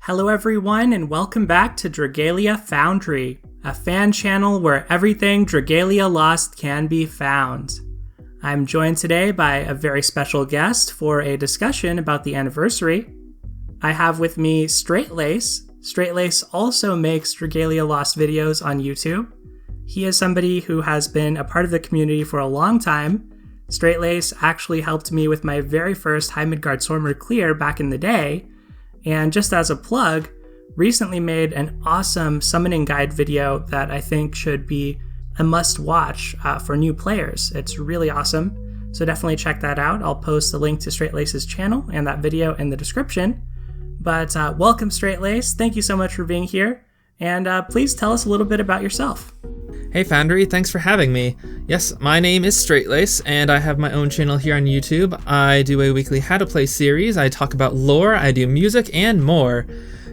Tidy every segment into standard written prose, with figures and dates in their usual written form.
Hello everyone and welcome back to Dragalia Foundry, a fan channel where everything Dragalia Lost can be found. I'm joined today by a very special guest for a discussion about the anniversary. I have with me Straitlace. Straitlace also makes Dragalia Lost videos on YouTube. He is somebody who has been a part of the community for a long time. Straitlace actually helped me with my very first High Midgard Stormer clear back in the day. And just as a plug, recently made an awesome summoning guide video that I think should be a must-watch for new players. It's really awesome, so definitely check that out. I'll post a link to Straitlace's channel and that video in the description. But welcome, Straitlace. Thank you so much for being here, and please tell us a little bit about yourself. Hey Foundry, thanks for having me. Yes, my name is Straitlace, and I have my own channel here on YouTube. I do a weekly How to Play series, I talk about lore, I do music, and more.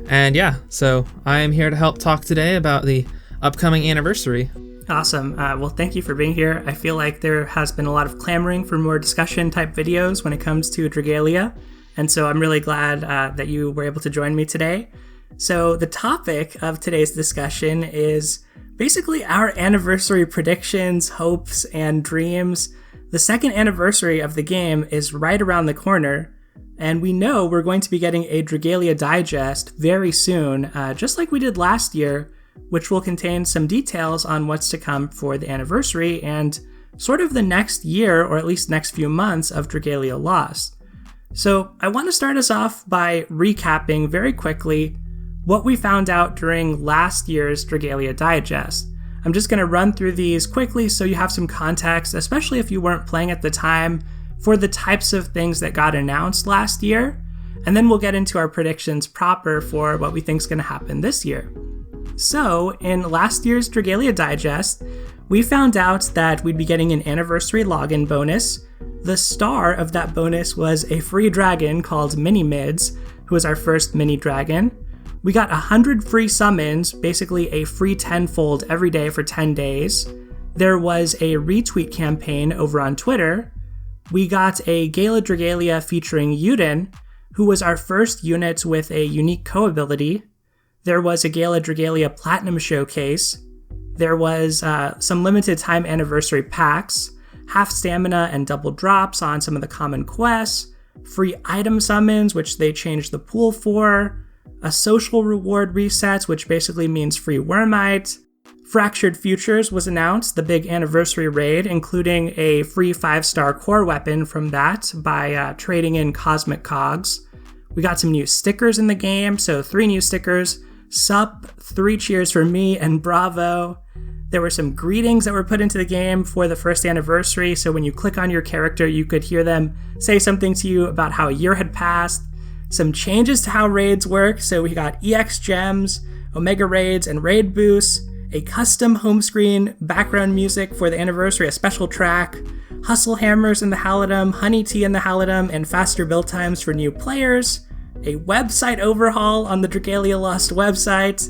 And yeah, so I am here to help talk today about the upcoming anniversary. Awesome. Well, thank you for being here. I feel like there has been a lot of clamoring for more discussion type videos when it comes to Dragalia, and so I'm really glad that you were able to join me today. So the topic of today's discussion is basically our anniversary predictions, hopes, and dreams. The second anniversary of the game is right around the corner, and we know we're going to be getting a Dragalia Digest very soon, just like we did last year, which will contain some details on what's to come for the anniversary and sort of the next year, or at least next few months, of Dragalia Lost. So I want to start us off by recapping very quickly what we found out during last year's Dragalia Digest. I'm just going to run through these quickly so you have some context, especially if you weren't playing at the time, for the types of things that got announced last year, and then we'll get into our predictions proper for what we think is going to happen this year. So, in last year's Dragalia Digest, we found out that we'd be getting an anniversary login bonus. The star of that bonus was a free dragon called Mini Mids, who was our first mini dragon. We got 100 free summons, basically a free 10-fold every day for 10 days. There was a retweet campaign over on Twitter. We got a Gala Dragalia featuring Yuden, who was our first unit with a unique co-ability. There was a Gala Dragalia Platinum Showcase. There was some limited time anniversary packs, half stamina and double drops on some of the common quests, free item summons, which they changed the pool for, a social reward reset, which basically means free Wormite. Fractured Futures was announced, the big anniversary raid, including a free 5-star core weapon from that by trading in Cosmic Cogs. We got some new stickers in the game, so 3 new stickers, Sup, 3 cheers for me, and Bravo. There were some greetings that were put into the game for the first anniversary, so when you click on your character, you could hear them say something to you about how a year had passed. Some changes to how raids work, so we got EX gems, Omega raids, and raid boosts, a custom home screen background music for the anniversary, a special track, hustle hammers in the Halidom, honey tea in the Halidom, and faster build times for new players, a website overhaul on the Dragalia Lost website,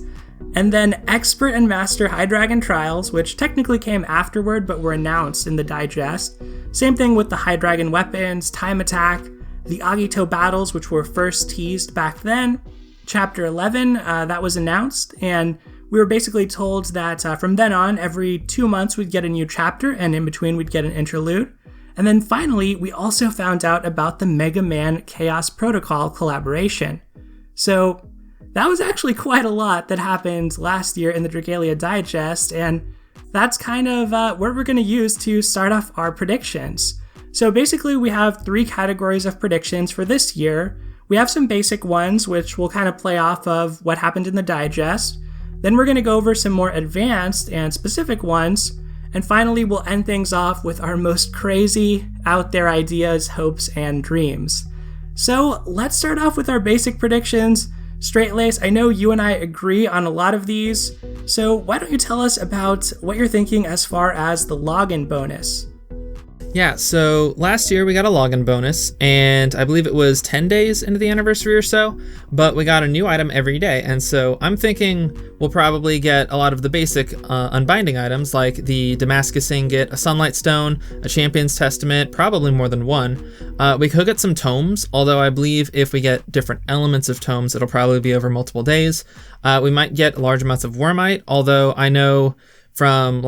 and then expert and master high dragon trials, which technically came afterward but were announced in the digest. Same thing with the high dragon weapons, time attack, the Agito battles, which were first teased back then. Chapter 11, that was announced, and we were basically told that from then on, every 2 months we'd get a new chapter, and in between we'd get an interlude. And then finally, we also found out about the Mega Man Chaos Protocol collaboration. So that was actually quite a lot that happened last year in the Dragalia Digest, and that's kind of what we're going to use to start off our predictions. So basically we have 3 categories of predictions for this year. We have some basic ones, which will kind of play off of what happened in the digest. Then we're going to go over some more advanced and specific ones. And finally, we'll end things off with our most crazy, out there ideas, hopes, and dreams. So let's start off with our basic predictions. Straitlace, I know you and I agree on a lot of these. So why don't you tell us about what you're thinking as far as the login bonus? Yeah, so last year we got a login bonus, and I believe it was 10 days into the anniversary or so, but we got a new item every day, and so I'm thinking we'll probably get a lot of the basic unbinding items, like the Damascus Ingot, a Sunlight Stone, a Champion's Testament, probably more than one. We could get some tomes, although I believe if we get different elements of tomes, it'll probably be over multiple days. We might get large amounts of Wormite, although I know from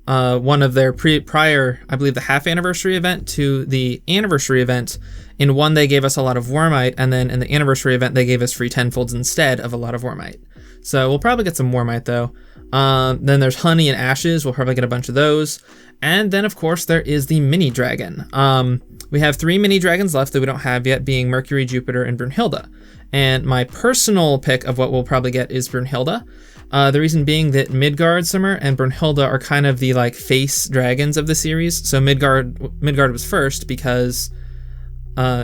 one of their prior, I believe the half anniversary event to the anniversary event, in one they gave us a lot of Wormite, and then in the anniversary event they gave us free tenfolds instead of a lot of Wormite. So we'll probably get some Wormite though. Then there's Honey and Ashes, we'll probably get a bunch of those. And then of course there is the mini dragon. We have 3 mini dragons left that we don't have yet, being Mercury, Jupiter, and Brunhilde. And my personal pick of what we'll probably get is Brunhilde. The reason being that Midgard Summer and Brunhilde are kind of the face dragons of the series. So Midgard was first because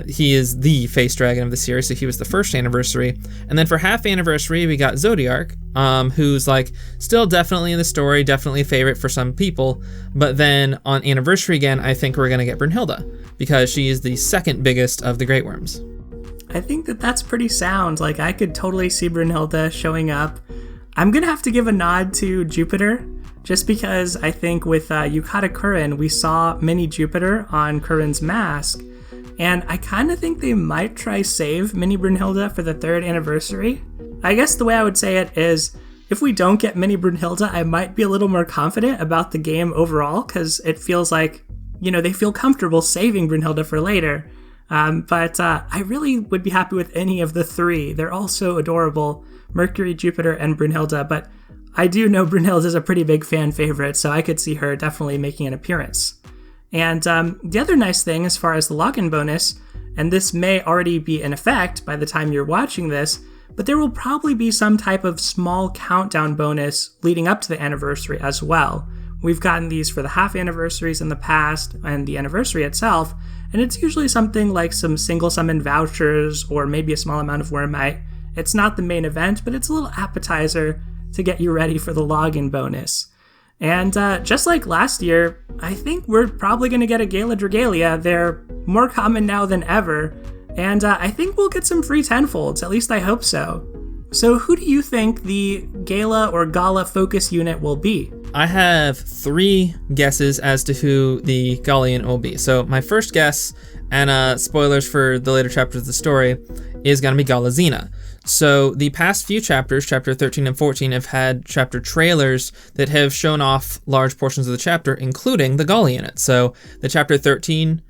he is the face dragon of the series, so he was the first anniversary. And then for half anniversary, we got Zodiark, who's still definitely in the story, definitely a favorite for some people. But then on anniversary again, I think we're gonna get Brunhilde because she is the second biggest of the Great Worms. I think that's pretty sound. I could totally see Brunhilde showing up. I'm going to have to give a nod to Jupiter, just because I think with Yukata Kurin, we saw mini Jupiter on Kurin's mask, and I kind of think they might try save mini Brunhilde for the 3rd anniversary. I guess the way I would say it is, if we don't get mini Brunhilde, I might be a little more confident about the game overall, because it feels like, they feel comfortable saving Brunhilde for later. But I really would be happy with any of the 3. They're all so adorable. Mercury, Jupiter, and Brunhilde, but I do know Brunhilde is a pretty big fan favorite, so I could see her definitely making an appearance. And the other nice thing as far as the login bonus, and this may already be in effect by the time you're watching this, but there will probably be some type of small countdown bonus leading up to the anniversary as well. We've gotten these for the half anniversaries in the past and the anniversary itself, and it's usually something like some single summon vouchers or maybe a small amount of Wormite. It's not the main event, but it's a little appetizer to get you ready for the login bonus. And just like last year, I think we're probably going to get a Gala Dragalia. They're more common now than ever, and I think we'll get some free tenfolds, at least I hope so. So who do you think the Gala or Gala focus unit will be? I have 3 guesses as to who the Gala unit will be. So my first guess, and spoilers for the later chapters of the story, is going to be Gala Xena. So the past few chapters, chapter 13 and 14, have had chapter trailers that have shown off large portions of the chapter, including the Gala unit. So the chapter 13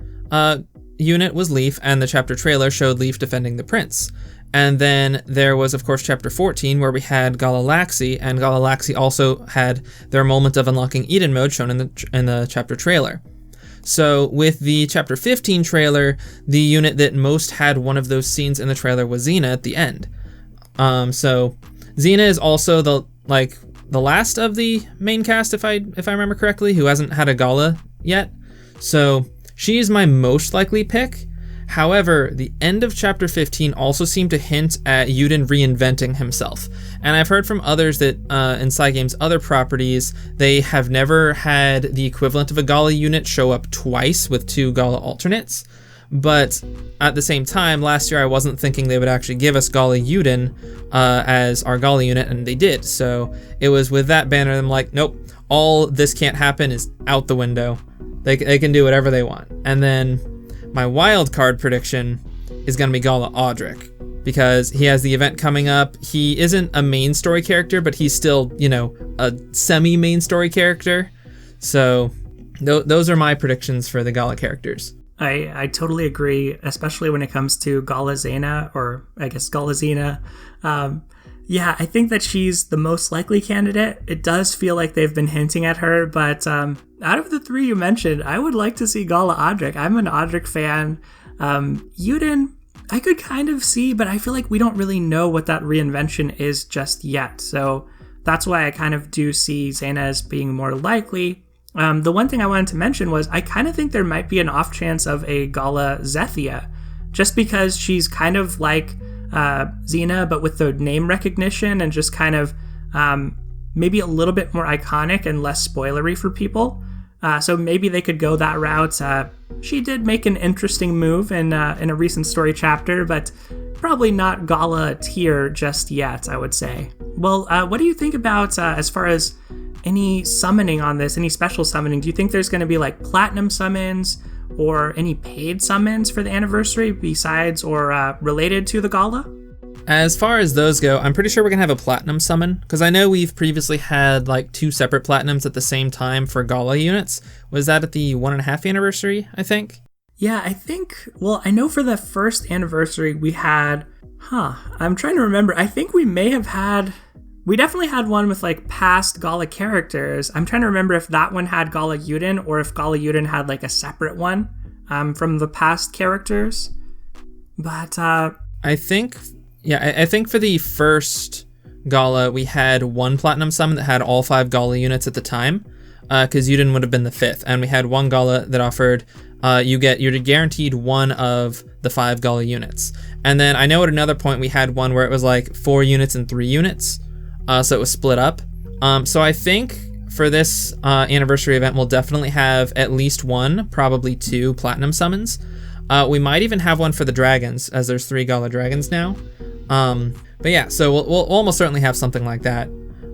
unit was Leaf, and the chapter trailer showed Leaf defending the prince. And then there was, of course, chapter 14, where we had Gala Laxi, and Gala Laxi also had their moment of unlocking Eden mode shown in the chapter trailer. So with the chapter 15 trailer, the unit that most had one of those scenes in the trailer was Xena at the end. So Xena is also the last of the main cast, if I remember correctly, who hasn't had a Gala yet. So she's my most likely pick. However, the end of chapter 15 also seemed to hint at Yuden reinventing himself. And I've heard from others that in Cygames' other properties, they have never had the equivalent of a Gala unit show up twice with 2 Gala alternates. But at the same time, last year I wasn't thinking they would actually give us Gala Yuden as our Gala unit, and they did. So it was with that banner, I'm like, nope, all this can't happen is out the window. They can do whatever they want. And then my wild card prediction is going to be Gala Audric, because he has the event coming up. He isn't a main story character, but he's still, a semi-main story character. So those are my predictions for the Gala characters. I totally agree, especially when it comes to Gala Xena, or I guess Gala Xena. Yeah, I think that she's the most likely candidate. It does feel like they've been hinting at her, but out of the 3 you mentioned, I would like to see Gala Audric. I'm an Audric fan. Yuden, I could kind of see, but I feel like we don't really know what that reinvention is just yet. So that's why I kind of do see Xena as being more likely. The one thing I wanted to mention was I kind of think there might be an off chance of a Gala Zethia, just because she's kind of like Xena, but with the name recognition and just kind of maybe a little bit more iconic and less spoilery for people. So maybe they could go that route. She did make an interesting move in a recent story chapter, but probably not Gala tier just yet, I would say. Well, what do you think about as far as any summoning on this, any special summoning? Do you think there's going to be like platinum summons or any paid summons for the anniversary besides or related to the Gala? As far as those go, I'm pretty sure we're gonna have a platinum summon, because I know we've previously had like 2 separate platinums at the same time for Gala units. Was that at the 1.5 anniversary, I think? Yeah, I think, well, I know for the first anniversary we had, I'm trying to remember. I think we definitely had one with like past Gala characters. I'm trying to remember if that one had Gala Yuden or if Gala Yuden had like a separate one from the past characters. But I think for the first Gala, we had 1 platinum summon that had all 5 Gala units at the time, because Yuden would have been the 5th, and we had 1 Gala that offered you're guaranteed 1 of the 5 Gala units. And then I know at another point we had one where it was like 4 units and 3 units, so it was split up. So I think for this anniversary event, we'll definitely have at least 1, probably 2 platinum summons. We might even have one for the dragons, as there's 3 Gala dragons now. But yeah, so we'll almost certainly have something like that.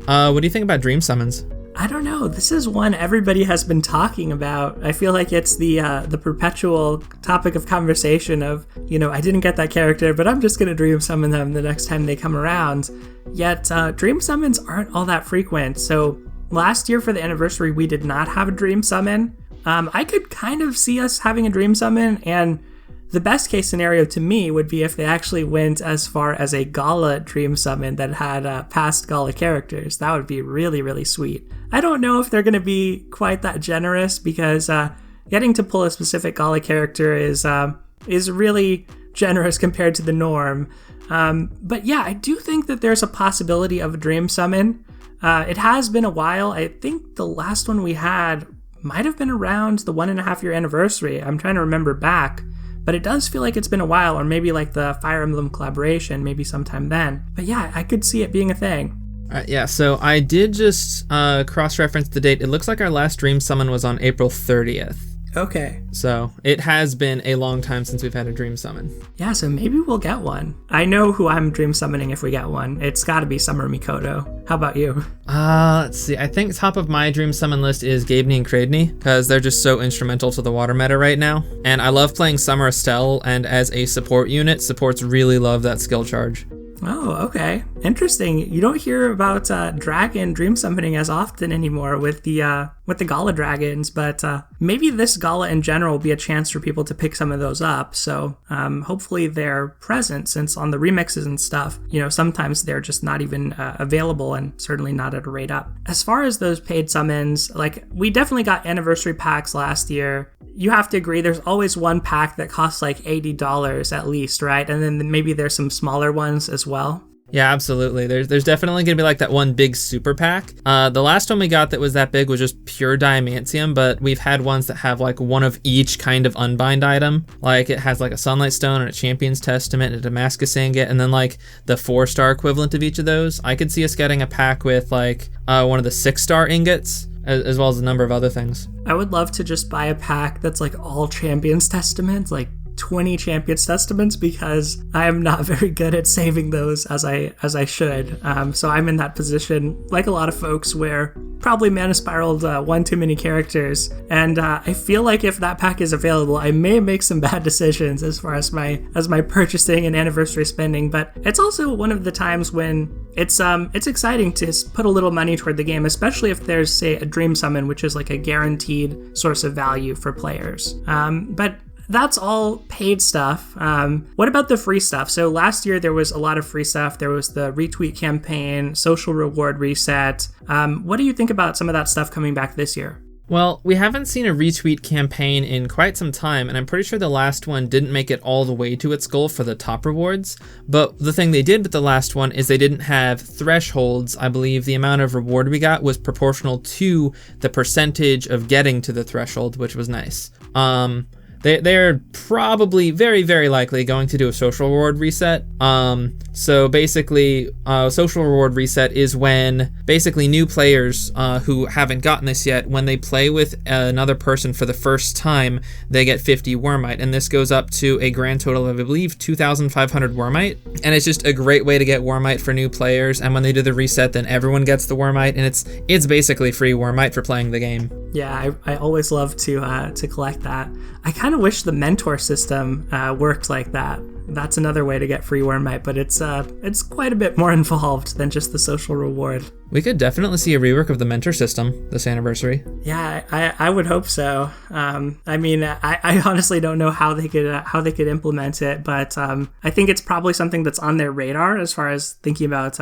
What do you think about dream summons? I don't know. This is one everybody has been talking about. I feel like it's the perpetual topic of conversation of, I didn't get that character, but I'm just going to dream summon them the next time they come around. Yet, dream summons aren't all that frequent. So last year for the anniversary, we did not have a dream summon. I could kind of see us having a dream summon, and the best case scenario to me would be if they actually went as far as a Gala dream summon that had past Gala characters. That would be really, really sweet. I don't know if they're going to be quite that generous, because getting to pull a specific Gala character is really generous compared to the norm. But yeah, I do think that there's a possibility of a dream summon. It has been a while. I think the last one we had might have been around the 1.5 year anniversary. I'm trying to remember back. But it does feel like it's been a while, or maybe like the Fire Emblem collaboration, maybe sometime then. But yeah, I could see it being a thing. Yeah, so I did just cross-reference the date. It looks like our last dream summon was on April 30th. Okay. So it has been a long time since we've had a dream summon. Yeah, so maybe we'll get one. I know who I'm dream summoning if we get one. It's got to be Summer Mikoto. How about you? Let's see. I think top of my dream summon list is Gabeney and Cradney, because they're just so instrumental to the water meta right now. And I love playing Summer Estelle, and as a support unit, supports really love that skill charge. Oh, okay. Interesting. You don't hear about dragon dream summoning as often anymore with the Gala dragons, but maybe this Gala in general will be a chance for people to pick some of those up. So hopefully they're present, since on the remixes and stuff, sometimes they're just not even available, and certainly not at a rate up. As far as those paid summons, like, we definitely got anniversary packs last year. You have to agree, there's always one pack that costs like $80 at least, right? And then maybe there's some smaller ones as well. Yeah, absolutely. There's definitely going to be like that one big super pack. The last one we got that was that big was just pure Diamantium, but we've had ones that have like one of each kind of unbind item. Like it has like a Sunlight Stone and a Champion's Testament and a Damascus Ingot, and then like the 4-star equivalent of each of those. I could see us getting a pack with like one of the 6-star ingots, as well as a number of other things. I would love to just buy a pack that's like all Champion's Testaments, like 20 Champion's Testaments, because I am not very good at saving those as I should. So I'm in that position, like a lot of folks, where probably mana spiraled one too many characters, and I feel like if that pack is available, I may make some bad decisions as far as my purchasing and anniversary spending. But it's also one of the times when it's exciting to put a little money toward the game, especially if there's, say, a dream summon, which is like a guaranteed source of value for players. But that's all paid stuff. What about the free stuff? So last year there was a lot of free stuff. There was the retweet campaign, social reward reset. What do you think about some of that stuff coming back this year? Well, we haven't seen a retweet campaign in quite some time, and I'm pretty sure the last one didn't make it all the way to its goal for the top rewards. But the thing they did with the last one is they didn't have thresholds. I believe the amount of reward we got was proportional to the percentage of getting to the threshold, which was nice. They're probably very, very likely going to do a social reward reset. So So basically, social reward reset is when basically new players who haven't gotten this yet, when they play with another person for the first time, they get 50 Wormite. And this goes up to a grand total of, I believe, 2,500 Wormite. And it's just a great way to get Wormite for new players. And when they do the reset, then everyone gets the Wormite. And it's basically free Wormite for playing the game. Yeah, I always love to collect that. I kind of wish the mentor system worked like that. That's another way to get free Wormite, but it's quite a bit more involved than just the social reward. We could definitely see a rework of the mentor system this anniversary. Yeah, I would hope so. I mean, I honestly don't know how they could implement it, but I think it's probably something that's on their radar as far as thinking about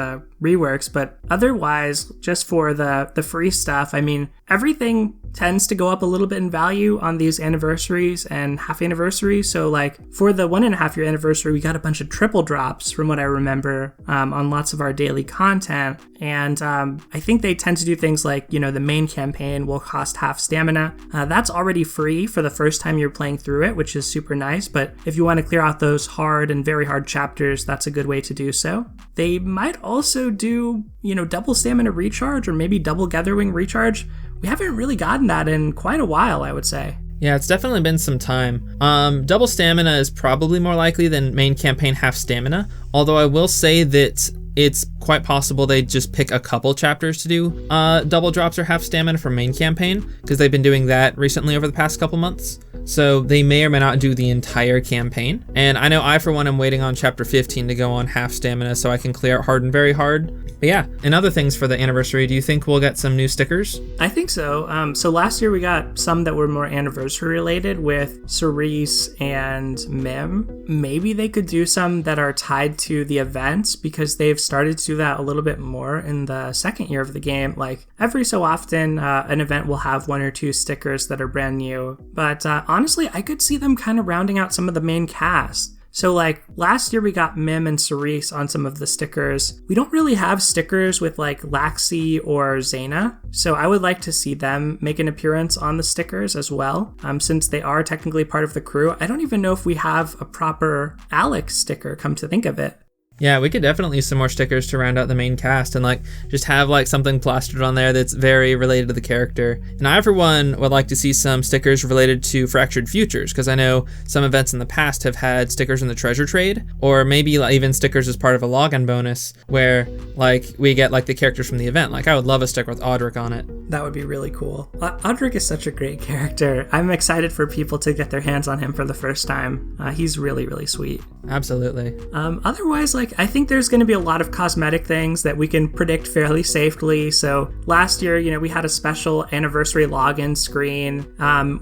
reworks. But otherwise, just for the free stuff, I mean, everything tends to go up a little bit in value on these anniversaries and half anniversaries. So like for the 1.5 year anniversary, we got a bunch of triple drops from what I remember on lots of our daily content. And I think they tend to do things like, the main campaign will cost half stamina. That's already free for the first time you're playing through it, which is super nice. But if you want to clear out those hard and very hard chapters, that's a good way to do so. They might also do, double stamina recharge or maybe double Gatherwing recharge. We haven't really gotten that in quite a while, I would say. Yeah, it's definitely been some time. Double stamina is probably more likely than main campaign half stamina, although I will say that it's quite possible they just pick a couple chapters to do double drops or half stamina for main campaign, because they've been doing that recently over the past couple months. So they may or may not do the entire campaign. And I know I, for one, am waiting on chapter 15 to go on half stamina so I can clear out hard and very hard. But yeah, and other things for the anniversary, do you think we'll get some new stickers? I think so. So last year we got some that were more anniversary related with Cerise and Mim. Maybe they could do some that are tied to the events, because they've started to do that a little bit more in the second year of the game. Like every so often, an event will have 1 or 2 stickers that are brand new. But honestly, I could see them kind of rounding out some of the main cast. So like last year we got Mim and Cerise on some of the stickers. We don't really have stickers with like Laxi or Zaina, so I would like to see them make an appearance on the stickers as well, since they are technically part of the crew. I don't even know if we have a proper Alex sticker, come to think of it. Yeah, we could definitely use some more stickers to round out the main cast and like just have like something plastered on there that's very related to the character. And I, for one, would like to see some stickers related to Fractured Futures, because I know some events in the past have had stickers in the treasure trade, or maybe like even stickers as part of a login bonus where like we get like the characters from the event. Like I would love a sticker with Audric on it. That would be really cool. Audric is such a great character. I'm excited for people to get their hands on him for the first time. He's really, really sweet. Absolutely. Otherwise, like I think there's going to be a lot of cosmetic things that we can predict fairly safely. So last year, we had a special anniversary login screen.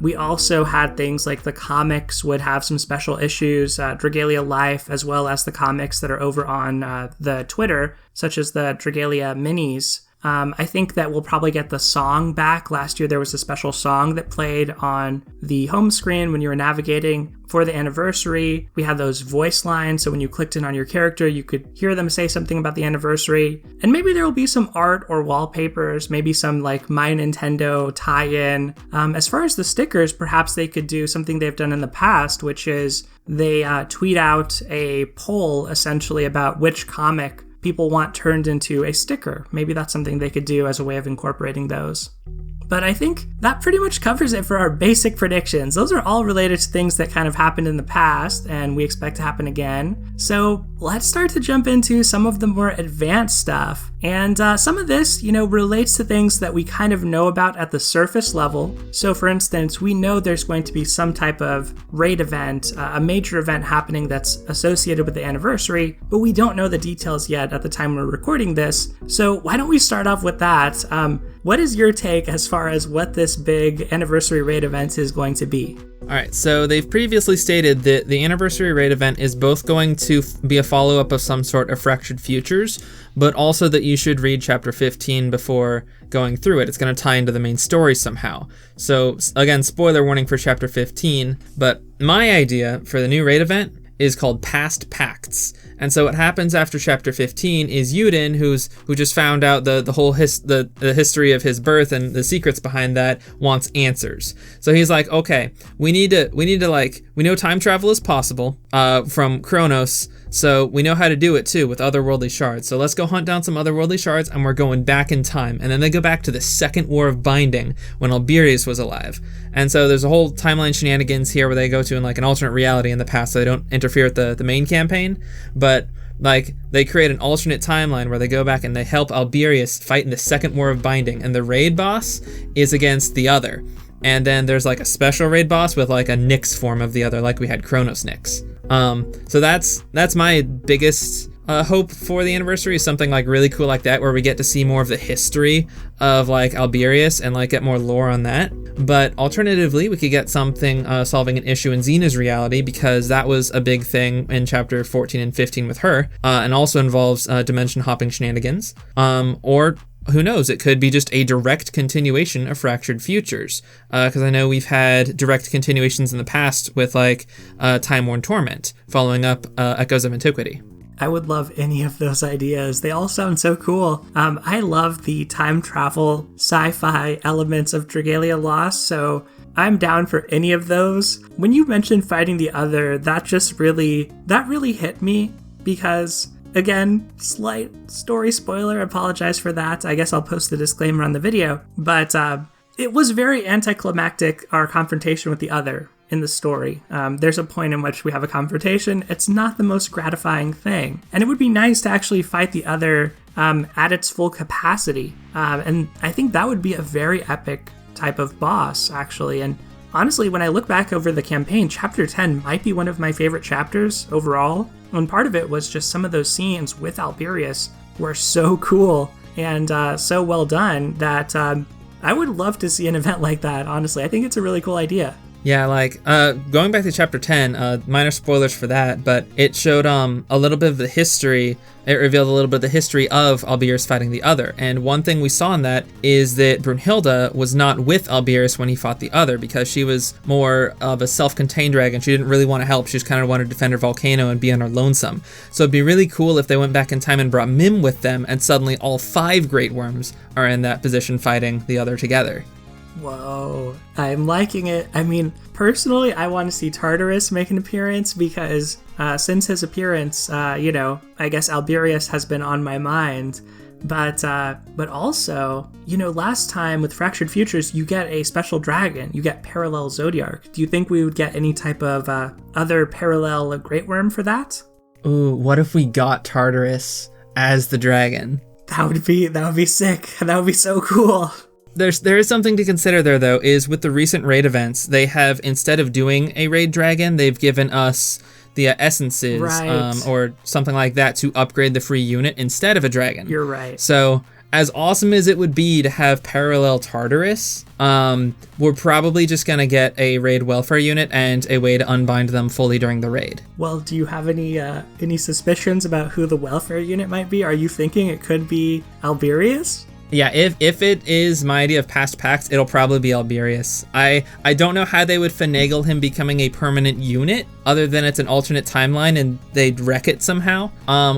We also had things like the comics would have some special issues, Dragalia Life, as well as the comics that are over on the Twitter, such as the Dragalia minis. I think that we'll probably get the song back. Last year there was a special song that played on the home screen when you were navigating for the anniversary. We had those voice lines, so when you clicked in on your character, you could hear them say something about the anniversary. And maybe there will be some art or wallpapers, maybe some like My Nintendo tie-in. As far as the stickers, perhaps they could do something they've done in the past, which is they tweet out a poll essentially about which comic people want turned into a sticker. Maybe that's something they could do as a way of incorporating those. But I think that pretty much covers it for our basic predictions. Those are all related to things that kind of happened in the past and we expect to happen again. So let's start to jump into some of the more advanced stuff. And some of this, relates to things that we kind of know about at the surface level. So for instance, we know there's going to be some type of raid event, a major event happening that's associated with the anniversary, but we don't know the details yet at the time we're recording this. So why don't we start off with that? What is your take as far as what this big anniversary raid event is going to be? All right, so they've previously stated that the anniversary raid event is both going to be a follow-up of some sort of Fractured Futures, but also that you should read Chapter 15 before going through it. It's going to tie into the main story somehow. So again, spoiler warning for Chapter 15, but my idea for the new raid event is called Past Pacts. And so what happens after Chapter 15 is Yuden, who just found out the whole the history of his birth and the secrets behind that, wants answers. So he's like, okay, we know time travel is possible from Kronos So we know how to do it too with otherworldly shards. So let's go hunt down some otherworldly shards, and we're going back in time. And then they go back to the Second War of Binding when Alberius was alive. And so there's a whole timeline shenanigans here where they go to in like an alternate reality in the past, so they don't interfere with the main campaign. But like they create an alternate timeline where they go back and they help Alberius fight in the Second War of Binding, and the raid boss is against the other. And then there's like a special raid boss with like a Nyx form of the other, like we had Kronos Nyx. So that's my biggest hope for the anniversary, is something like really cool like that, where we get to see more of the history of like Alberius and like get more lore on that. But alternatively, we could get something solving an issue in Xena's reality, because that was a big thing in chapter 14 and 15 with her, and also involves dimension hopping shenanigans. Or who knows, it could be just a direct continuation of Fractured Futures, because I know we've had direct continuations in the past with like Time-Worn Torment, following up Echoes of Antiquity. I would love any of those ideas. They all sound so cool. I love the time travel sci-fi elements of Dragalia Lost, so I'm down for any of those. When you mentioned fighting the other, that really hit me, because again, slight story spoiler, apologize for that. I guess I'll post the disclaimer on the video. But it was very anticlimactic, our confrontation with the other in the story. There's a point in which we have a confrontation. It's not the most gratifying thing. And it would be nice to actually fight the other at its full capacity. And I think that would be a very epic type of boss, actually. And honestly, when I look back over the campaign, Chapter 10 might be one of my favorite chapters overall. And part of it was just some of those scenes with Alberius were so cool and so well done that I would love to see an event like that, honestly. I think it's a really cool idea. Yeah, like, going back to chapter 10, minor spoilers for that, but it showed a little bit of the history, it revealed a little bit of the history of Alberius fighting the other, and one thing we saw in that is that Brunhilde was not with Alberius when he fought the other, because she was more of a self-contained dragon. She didn't really want to help, she just kind of wanted to defend her volcano and be on her lonesome. So it'd be really cool if they went back in time and brought Mim with them, and suddenly all 5 Great Worms are in that position fighting the other together. Whoa, I'm liking it. I mean, personally, I want to see Tartarus make an appearance, because since his appearance, I guess Alberius has been on my mind. But also, last time with Fractured Futures, you get a special dragon. You get Parallel Zodiarch. Do you think we would get any type of other parallel Great Worm for that? Ooh, what if we got Tartarus as the dragon? That would be sick. That would be so cool. There is something to consider there, though, is with the recent raid events, they have, instead of doing a raid dragon, they've given us the essences, right, or something like that to upgrade the free unit instead of a dragon. You're right. So, as awesome as it would be to have parallel Tartarus, we're probably just going to get a raid welfare unit and a way to unbind them fully during the raid. Well, do you have any suspicions about who the welfare unit might be? Are you thinking it could be Alberius? Yeah, if it is my idea of past packs, it'll probably be Alberius. I don't know how they would finagle him becoming a permanent unit, other than it's an alternate timeline and they'd wreck it somehow.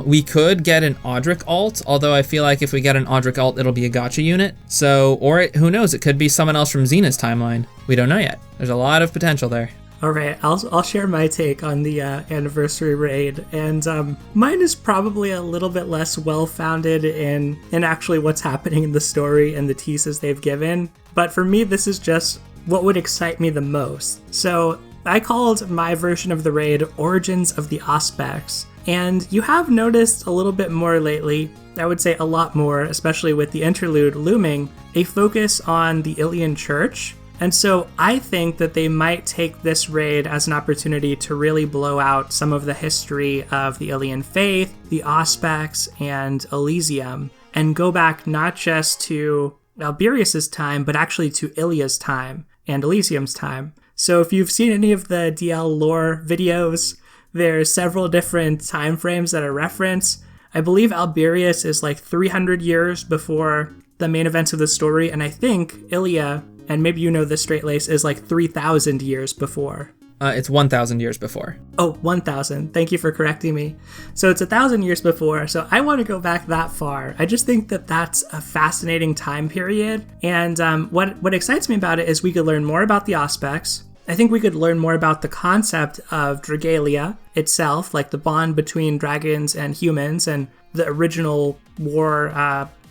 We could get an Audric alt, although I feel like if we get an Audric alt, it'll be a gotcha unit. So, who knows, it could be someone else from Xena's timeline. We don't know yet. There's a lot of potential there. All right, I'll share my take on the anniversary raid, and mine is probably a little bit less well-founded in actually what's happening in the story and the teases they've given. But for me, this is just what would excite me the most. So I called my version of the raid Origins of the Auspex, and you have noticed a little bit more lately, I would say a lot more, especially with the interlude looming, a focus on the Ilian Church. And so I think that they might take this raid as an opportunity to really blow out some of the history of the Ilian faith, the Auspex, and Elysium, and go back not just to Alberius's time, but actually to Ilia's time and Elysium's time. So if you've seen any of the DL lore videos, there's several different time frames that are referenced. I believe Alberius is like 300 years before the main events of the story, and I think Ilia, and maybe you know this, Straitlace, is like 3,000 years before. It's 1,000 years before. Oh, 1,000. Thank you for correcting me. So it's 1,000 years before, so I want to go back that far. I just think that that's a fascinating time period, and what excites me about it is we could learn more about the Auspex, I think we could learn more about the concept of Dragalia itself, like the bond between dragons and humans and the original war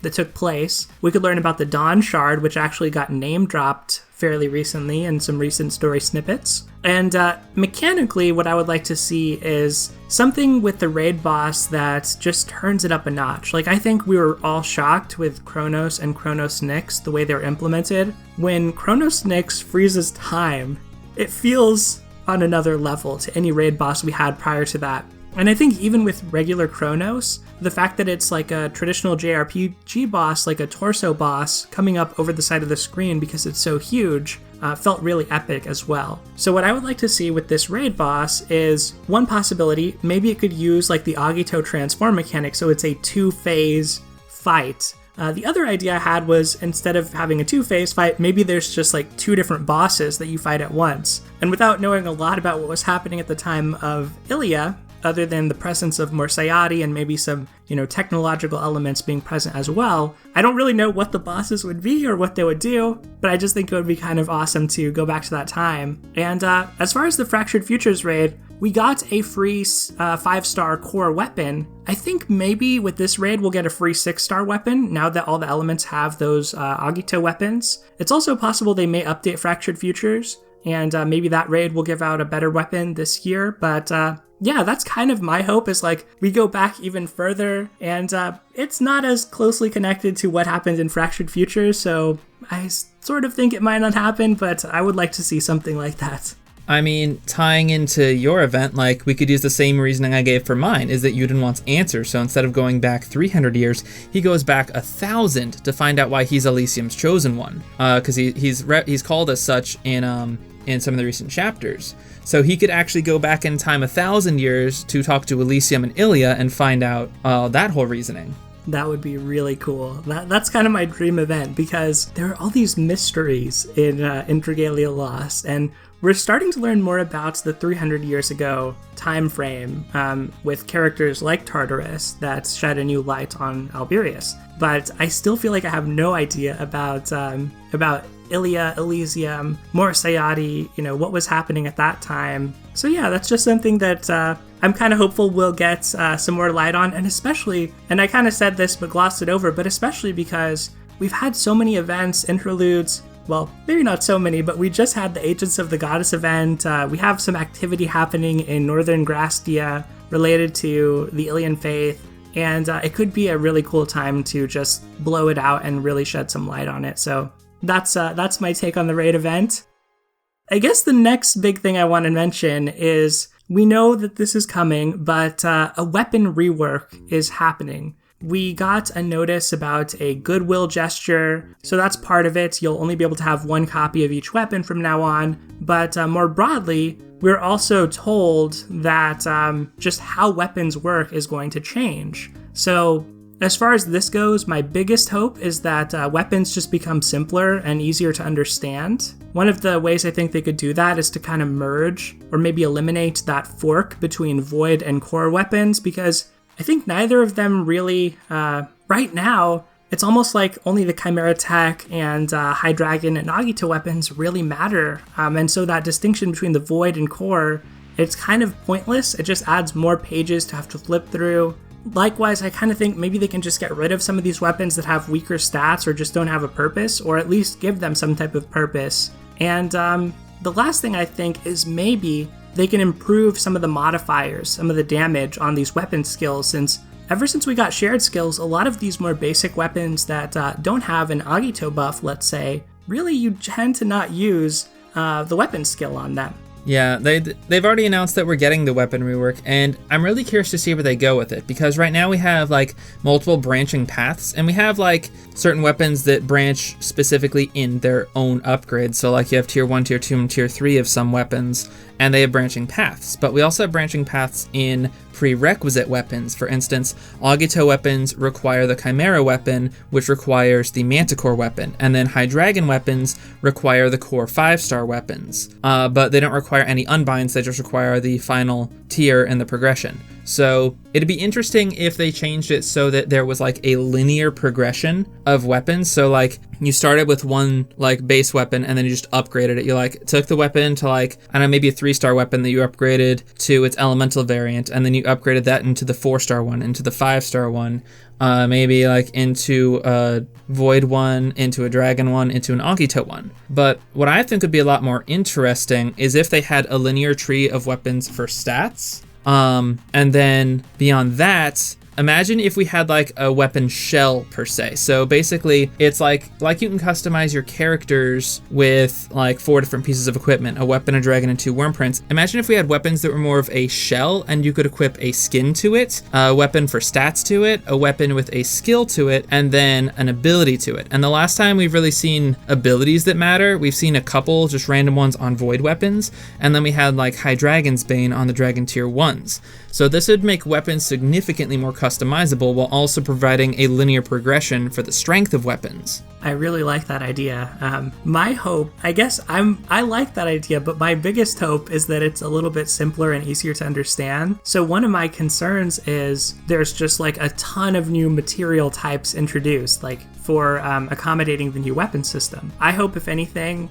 that took place. We could learn about the Dawn Shard, which actually got name dropped fairly recently in some recent story snippets. And mechanically, what I would like to see is something with the raid boss that just turns it up a notch. Like, I think we were all shocked with Kronos and Kronos Nyx, the way they were implemented. When Kronos Nyx freezes time, it feels on another level to any raid boss we had prior to that. And I think even with regular Kronos, the fact that it's like a traditional JRPG boss, like a torso boss, coming up over the side of the screen because it's so huge, felt really epic as well. So what I would like to see with this raid boss is one possibility, maybe it could use like the Agito transform mechanic, so it's a two-phase fight. The other idea I had was, instead of having a two-phase fight, maybe there's just like two different bosses that you fight at once. And without knowing a lot about what was happening at the time of Ilia, other than the presence of Morsayati and maybe some, technological elements being present as well, I don't really know what the bosses would be or what they would do, but I just think it would be kind of awesome to go back to that time. And as far as the Fractured Futures raid, we got a free 5-star core weapon. I think maybe with this raid we'll get a free 6-star weapon now that all the elements have those Agito weapons. It's also possible they may update Fractured Futures, and maybe that raid will give out a better weapon this year, but yeah, that's kind of my hope, is like we go back even further, and it's not as closely connected to what happened in Fractured Futures, so I sort of think it might not happen, but I would like to see something like that. I mean, tying into your event, like, we could use the same reasoning I gave for mine, is that Yuden wants answers, so instead of going back 300 years, he goes back 1,000 to find out why he's Elysium's chosen one, because he's called as such in some of the recent chapters. So he could actually go back in time 1,000 years to talk to Elysium and Ilia and find out that whole reasoning. That would be really cool. That's kind of my dream event, because there are all these mysteries in Dragalia Lost, and we're starting to learn more about the 300 years ago time frame with characters like Tartarus that shed a new light on Alberius. But I still feel like I have no idea about Ilia, Elysium, Morsayati, what was happening at that time. So yeah, that's just something that I'm kind of hopeful we'll get some more light on, and especially, and I kind of said this but glossed it over, but especially because we've had so many events, interludes, well, maybe not so many, but we just had the Agents of the Goddess event. We have some activity happening in Northern Grastia related to the Ilian faith, and it could be a really cool time to just blow it out and really shed some light on it. So that's my take on the raid event. I guess the next big thing I want to mention is we know that this is coming, but a weapon rework is happening. We got a notice about a goodwill gesture, so that's part of it. You'll only be able to have one copy of each weapon from now on, but more broadly, we're also told that just how weapons work is going to change. So as far as this goes, my biggest hope is that weapons just become simpler and easier to understand. One of the ways I think they could do that is to kind of merge or maybe eliminate that fork between void and core weapons, because I think neither of them really, right now, it's almost like only the Chimera Tech and High Dragon and Agito weapons really matter. And so that distinction between the void and core, it's kind of pointless. It just adds more pages to have to flip through. Likewise, I kind of think maybe they can just get rid of some of these weapons that have weaker stats or just don't have a purpose, or at least give them some type of purpose. And the last thing I think is maybe they can improve some of the modifiers, some of the damage on these weapon skills, since ever since we got shared skills, a lot of these more basic weapons that don't have an Agito buff, let's say, really you tend to not use the weapon skill on them. Yeah, they've already announced that we're getting the weapon rework, and I'm really curious to see where they go with it, because right now we have like multiple branching paths, and we have like certain weapons that branch specifically in their own upgrades. So like you have tier 1, tier 2, and tier 3 of some weapons, and they have branching paths. But we also have branching paths in prerequisite weapons. For instance, Agito weapons require the Chimera weapon, which requires the Manticore weapon, and then High Dragon weapons require the core 5-star weapons. But they don't require any unbinds, they just require the final tier in the progression. So it'd be interesting if they changed it so that there was like a linear progression of weapons. So like you started with one like base weapon and then you just upgraded it. You like took the weapon to like, I don't know, maybe a 3-star weapon that you upgraded to its elemental variant, and then you upgraded that into the 4-star one, into the 5-star one, maybe like into a void one, into a dragon one, into an Agito one. But what I think would be a lot more interesting is if they had a linear tree of weapons for stats. And then beyond that, imagine if we had like a weapon shell per se. So basically it's like you can customize your characters with like 4 different pieces of equipment, a weapon, a dragon, and 2 worm prints. Imagine if we had weapons that were more of a shell and you could equip a skin to it, a weapon for stats to it, a weapon with a skill to it, and then an ability to it. And the last time we've really seen abilities that matter, we've seen a couple just random ones on void weapons, and then we had like High Dragon's Bane on the dragon tier 1s. So this would make weapons significantly more customizable while also providing a linear progression for the strength of weapons. I really like that idea. My hope, I guess I like that idea, but my biggest hope is that it's a little bit simpler and easier to understand. So one of my concerns is there's just like a ton of new material types introduced, like for accommodating the new weapon system. I hope, if anything,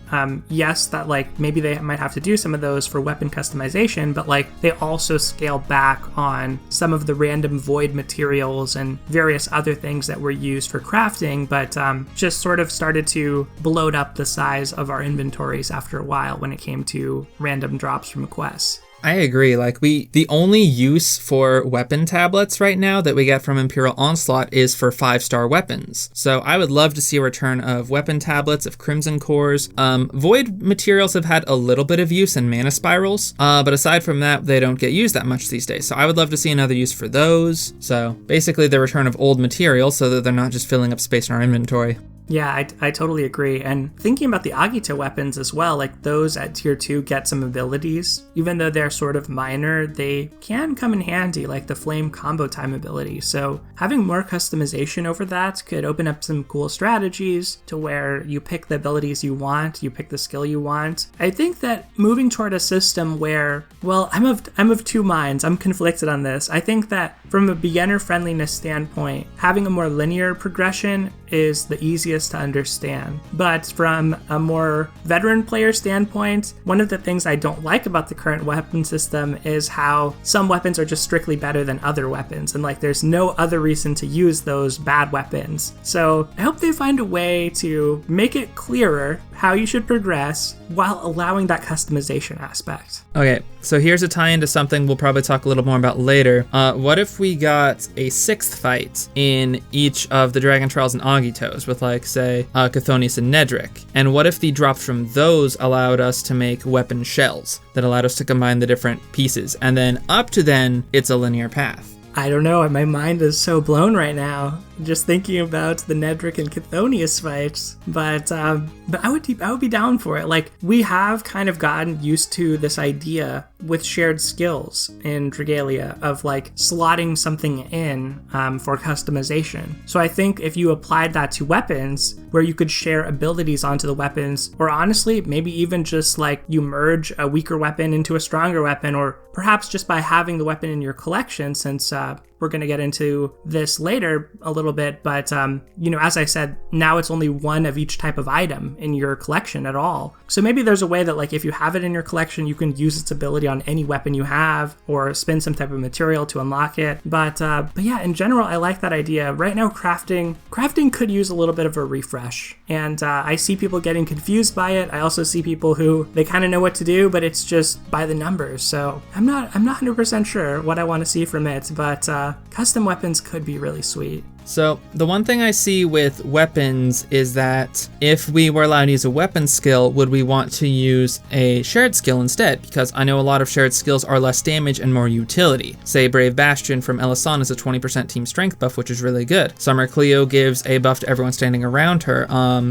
yes, that like maybe they might have to do some of those for weapon customization, but like they also scale back on some of the random void materials and various other things that were used for crafting, but just sort of started to bloat up the size of our inventories after a while when it came to random drops from quests. I agree. Like the only use for weapon tablets right now that we get from Imperial Onslaught is for 5-star weapons. So I would love to see a return of weapon tablets, of Crimson Cores. Void materials have had a little bit of use in mana spirals, but aside from that, they don't get used that much these days. So I would love to see another use for those. So basically the return of old materials so that they're not just filling up space in our inventory. Yeah, I totally agree. And thinking about the Agito weapons as well, like those at tier 2 get some abilities. Even though they're sort of minor, they can come in handy, like the flame combo time ability. So having more customization over that could open up some cool strategies to where you pick the abilities you want, you pick the skill you want. I think that moving toward a system where, well, I'm of two minds. I'm conflicted on this. I think that from a beginner friendliness standpoint, having a more linear progression is the easiest to understand. But from a more veteran player standpoint, one of the things I don't like about the current weapon system is how some weapons are just strictly better than other weapons, and like there's no other reason to use those bad weapons. So I hope they find a way to make it clearer how you should progress while allowing that customization aspect. Okay, so here's a tie into something we'll probably talk a little more about later. What if we got a 6th fight in each of the Dragon Trials and Agitos with, like, say, Chthonius and Nedrick? And what if the drops from those allowed us to make weapon shells that allowed us to combine the different pieces? And then up to then, it's a linear path. I don't know, my mind is so blown right now, just thinking about the Nedrick and Chthonius fights, but I would be down for it. Like, we have kind of gotten used to this idea with shared skills in Dragalia of like slotting something in for customization. So I think if you applied that to weapons, where you could share abilities onto the weapons, or honestly, maybe even just like you merge a weaker weapon into a stronger weapon, or perhaps just by having the weapon in your collection, since we're going to get into this later a little bit, but as I said, now it's only one of each type of item in your collection at all. So maybe there's a way that, like, if you have it in your collection, you can use its ability on any weapon you have, or spend some type of material to unlock it. But yeah, in general, I like that idea. Right now, crafting could use a little bit of a refresh, and I see people getting confused by it. I also see people who they kind of know what to do, but it's just by the numbers. So I'm not 100% sure what I want to see from it, but custom weapons could be really sweet. So the one thing I see with weapons is that if we were allowed to use a weapon skill, would we want to use a shared skill instead? Because I know a lot of shared skills are less damage and more utility. Say Brave Bastion from Elisan is a 20% team strength buff, which is really good. Summer Cleo gives a buff to everyone standing around her.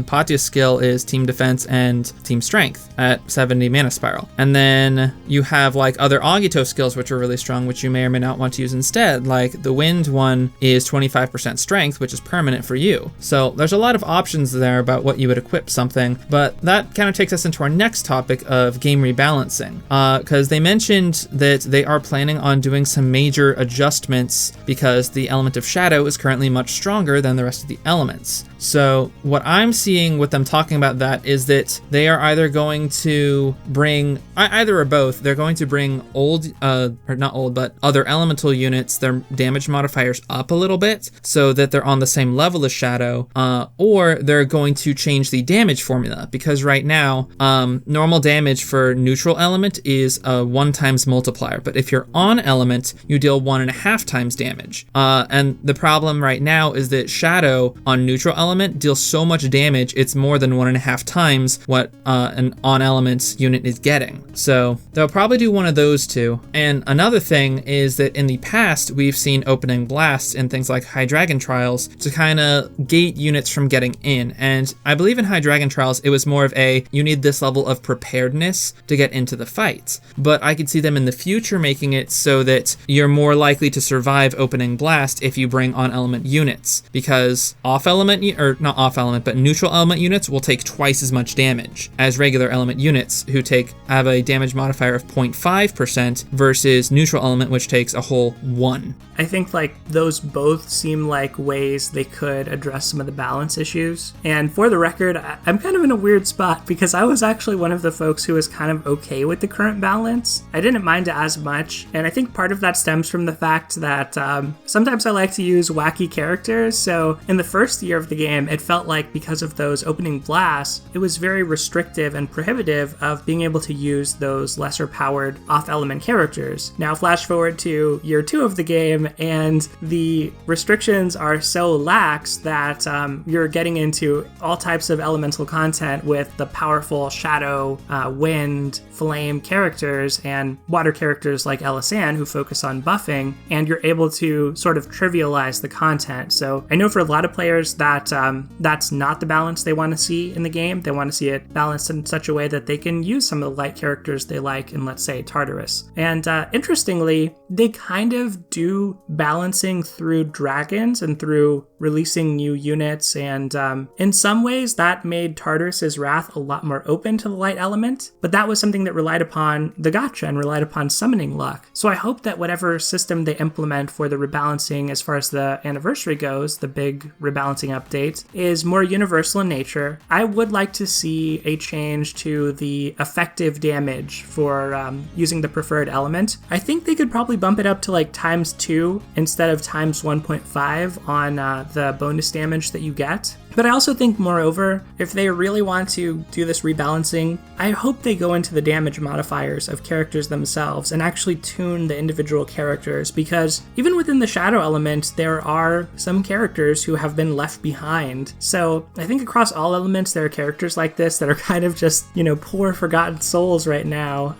Patia's skill is team defense and team strength at 70 mana spiral. And then you have like other Agito skills which are really strong, which you may or may not want to use instead. Like the wind one is 25% strength, which is permanent for you. So there's a lot of options there about what you would equip something, but that kind of takes us into our next topic of game rebalancing, because they mentioned that they are planning on doing some major adjustments because the element of shadow is currently much stronger than the rest of the elements. So what I'm seeing with them talking about that is that they are either going to bring, either or both, they're going to bring other elemental units, their damage modifiers up a little bit so that they're on the same level as shadow, or they're going to change the damage formula, because right now, normal damage for neutral element is a 1 times multiplier, but if you're on element, you deal 1.5 times damage. And the problem right now is that shadow on neutral element deals so much damage, it's more than 1.5 times what an on element unit is getting. So they'll probably do one of those two. And another thing is that in the past, we've seen opening blasts in things like High Dragon Trials to kind of gate units from getting in. And I believe in High Dragon Trials, it was more of you need this level of preparedness to get into the fight. But I could see them in the future making it so that you're more likely to survive opening blast if you bring on element units, because not off element, but neutral element units will take twice as much damage as regular element units who have a damage modifier of 0.5% versus neutral element, which takes a whole 1. I think like those both seem like ways they could address some of the balance issues. And for the record, I'm kind of in a weird spot because I was actually one of the folks who was kind of okay with the current balance. I didn't mind it as much, and I think part of that stems from the fact that sometimes I like to use wacky characters. So in the first year of the game, it felt like because of those opening blasts, it was very restrictive and prohibitive of being able to use those lesser powered off-element characters. Now flash forward to year 2 of the game, and the restrictions are so lax that you're getting into all types of elemental content with the powerful shadow, wind, flame characters, and water characters like Elisanne who focus on buffing, and you're able to sort of trivialize the content. So I know for a lot of players that that's not the balance they want to see in the game. They want to see it balanced in such a way that they can use some of the light characters they like in, let's say, Tartarus. And interestingly, they kind of do balancing through dragons and through releasing new units, and in some ways that made Tartarus's Wrath a lot more open to the light element, but that was something that relied upon the gacha and relied upon summoning luck. So I hope that whatever system they implement for the rebalancing as far as the anniversary goes, the big rebalancing update, is more universal in nature. I would like to see a change to the effective damage for using the preferred element. I think they could probably bump it up to like ×2 instead of ×1.5 on the bonus damage that you get. But I also think, moreover, if they really want to do this rebalancing, I hope they go into the damage modifiers of characters themselves and actually tune the individual characters, because even within the shadow element, there are some characters who have been left behind. So I think across all elements, there are characters like this that are kind of just, poor forgotten souls right now.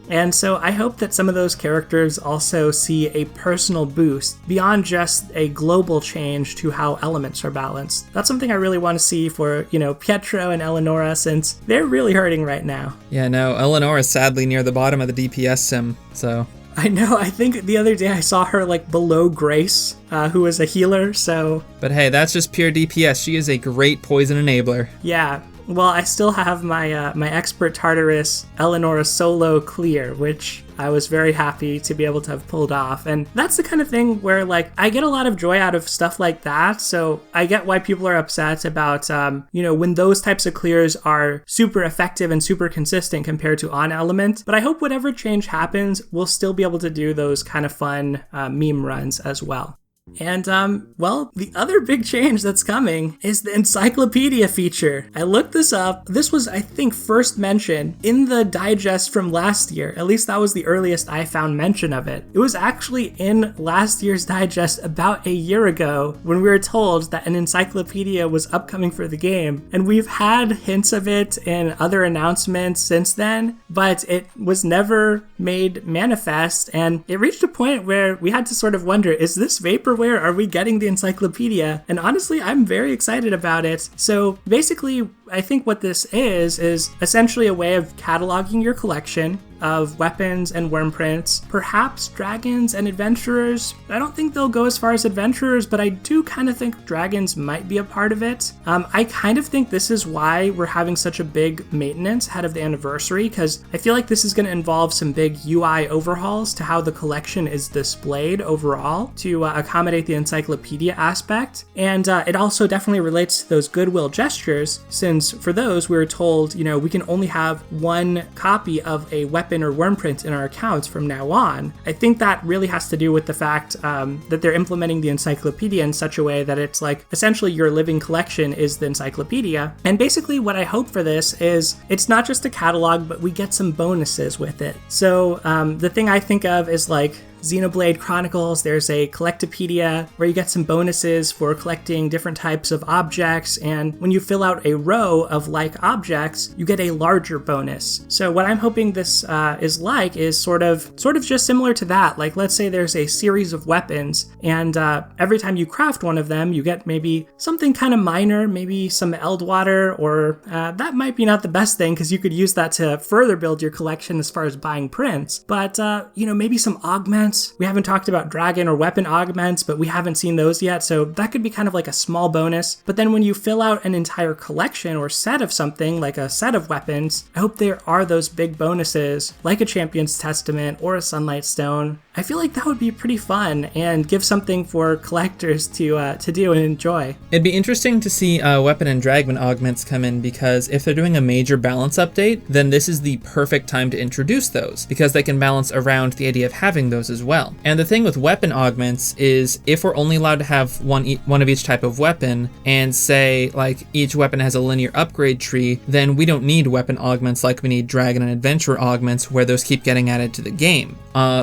And so I hope that some of those characters also see a personal boost beyond just a global change to how elements are balanced. That's something I really want to see for, Pietro and Eleonora, since they're really hurting right now. Yeah, no, Eleonora is sadly near the bottom of the DPS sim, so... I know, I think the other day I saw her, below Grace, who is a healer, so... But hey, that's just pure DPS. She is a great poison enabler. Yeah. Well, I still have my my expert Tartarus Eleonora solo clear, which I was very happy to be able to have pulled off. And that's the kind of thing where, I get a lot of joy out of stuff like that. So I get why people are upset about, when those types of clears are super effective and super consistent compared to on element. But I hope whatever change happens, we'll still be able to do those kind of fun meme runs as well. And, the other big change that's coming is the Encyclopedia feature. I looked this up. This was, I think, first mentioned in the digest from last year. At least that was the earliest I found mention of it. It was actually in last year's digest about a year ago when we were told that an encyclopedia was upcoming for the game. And we've had hints of it in other announcements since then, but it was never made manifest. And it reached a point where we had to sort of wonder, is this vaporware? Are we getting the encyclopedia? And honestly, I'm very excited about it. So basically, I think what this is essentially a way of cataloging your collection, of weapons and worm prints, perhaps dragons and adventurers. I don't think they'll go as far as adventurers, but I do kind of think dragons might be a part of it. I kind of think this is why we're having such a big maintenance ahead of the anniversary, because I feel like this is going to involve some big UI overhauls to how the collection is displayed overall to accommodate the Encyclopedia aspect. And it also definitely relates to those goodwill gestures, since for those we were told, we can only have one copy of a weapon or worm print in our accounts from now on. I think that really has to do with the fact that they're implementing the Encyclopedia in such a way that it's like essentially your living collection is the Encyclopedia. And basically what I hope for this is it's not just a catalog, but we get some bonuses with it. So the thing I think of is like Xenoblade Chronicles, there's a Collectopedia where you get some bonuses for collecting different types of objects, and when you fill out a row of like objects, you get a larger bonus. So what I'm hoping this is sort of just similar to that. Like, let's say there's a series of weapons, and every time you craft one of them, you get maybe something kind of minor, maybe some Eldwater, or that might be not the best thing because you could use that to further build your collection as far as buying prints, but maybe some augments. We haven't talked about dragon or weapon augments, but we haven't seen those yet, so that could be kind of like a small bonus. But then when you fill out an entire collection or set of something, like a set of weapons, I hope there are those big bonuses, like a Champion's Testament or a Sunlight Stone. I feel like that would be pretty fun and give something for collectors to do and enjoy. It'd be interesting to see weapon and dragon augments come in, because if they're doing a major balance update, then this is the perfect time to introduce those, because they can balance around the idea of having those as well. And the thing with weapon augments is if we're only allowed to have one of each type of weapon, and say like each weapon has a linear upgrade tree, then we don't need weapon augments like we need dragon and adventure augments where those keep getting added to the game,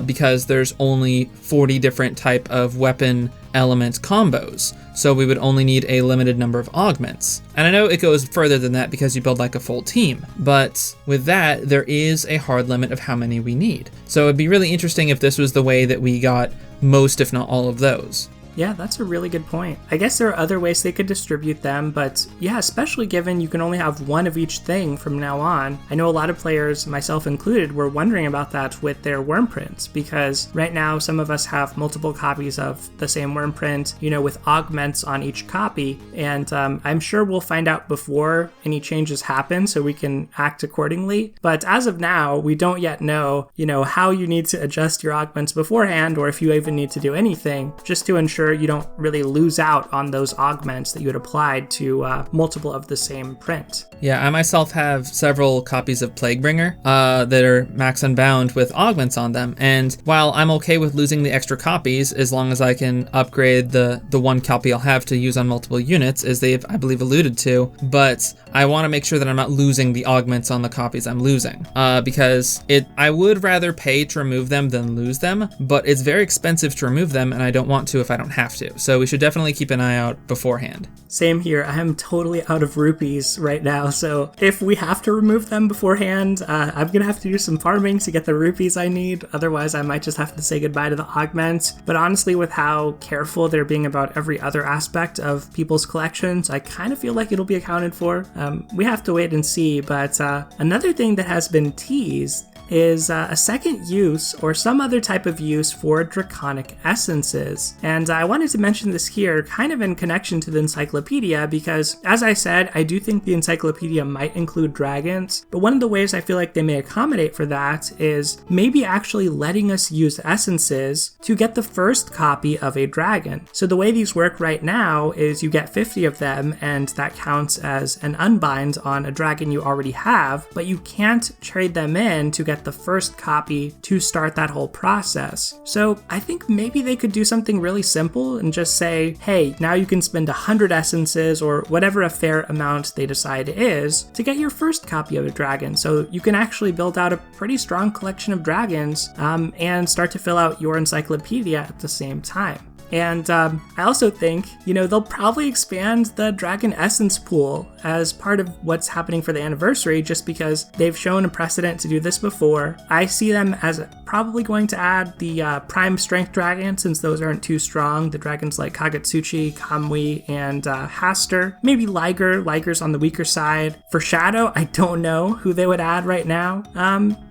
because there's only 40 different type of weapon element combos, so we would only need a limited number of augments. And I know it goes further than that because you build like a full team, but with that, there is a hard limit of how many we need. So it'd be really interesting if this was the way that we got most, if not all of those. Yeah, that's a really good point. I guess there are other ways they could distribute them, but yeah, especially given you can only have one of each thing from now on. I know a lot of players, myself included, were wondering about that with their worm prints, because right now some of us have multiple copies of the same worm print, with augments on each copy, and I'm sure we'll find out before any changes happen so we can act accordingly. But as of now, we don't yet know, how you need to adjust your augments beforehand, or if you even need to do anything, just to ensure you don't really lose out on those augments that you had applied to multiple of the same print. Yeah, I myself have several copies of Plaguebringer that are max unbound with augments on them, and while I'm okay with losing the extra copies as long as I can upgrade the one copy I'll have to use on multiple units, as they've, I believe, alluded to, but I want to make sure that I'm not losing the augments on the copies I'm losing, because I would rather pay to remove them than lose them, but it's very expensive to remove them, and I don't want to if I don't have to. So we should definitely keep an eye out beforehand. Same here. I'm totally out of rupees right now, so if we have to remove them beforehand, I'm gonna have to do some farming to get the rupees I need. Otherwise, I might just have to say goodbye to the augments. But honestly, with how careful they're being about every other aspect of people's collections, I kind of feel like it'll be accounted for. We have to wait and see, but another thing that has been teased is a second use or some other type of use for Draconic essences. And I wanted to mention this here kind of in connection to the Encyclopedia because, as I said, I do think the Encyclopedia might include dragons, but one of the ways I feel like they may accommodate for that is maybe actually letting us use essences to get the first copy of a dragon. So the way these work right now is you get 50 of them, and that counts as an unbind on a dragon you already have, but you can't trade them in to get the first copy to start that whole process. So I think maybe they could do something really simple and just say, hey, now you can spend 100 essences or whatever a fair amount they decide is to get your first copy of a dragon. So you can actually build out a pretty strong collection of dragons and start to fill out your encyclopedia at the same time. And I also think, they'll probably expand the Dragon Essence pool as part of what's happening for the anniversary, just because they've shown a precedent to do this before. I see them as probably going to add the Prime Strength Dragon, since those aren't too strong. The dragons like Kagetsuchi, Kamui, and Haster. Maybe Liger. Liger's on the weaker side. For Shadow, I don't know who they would add right now.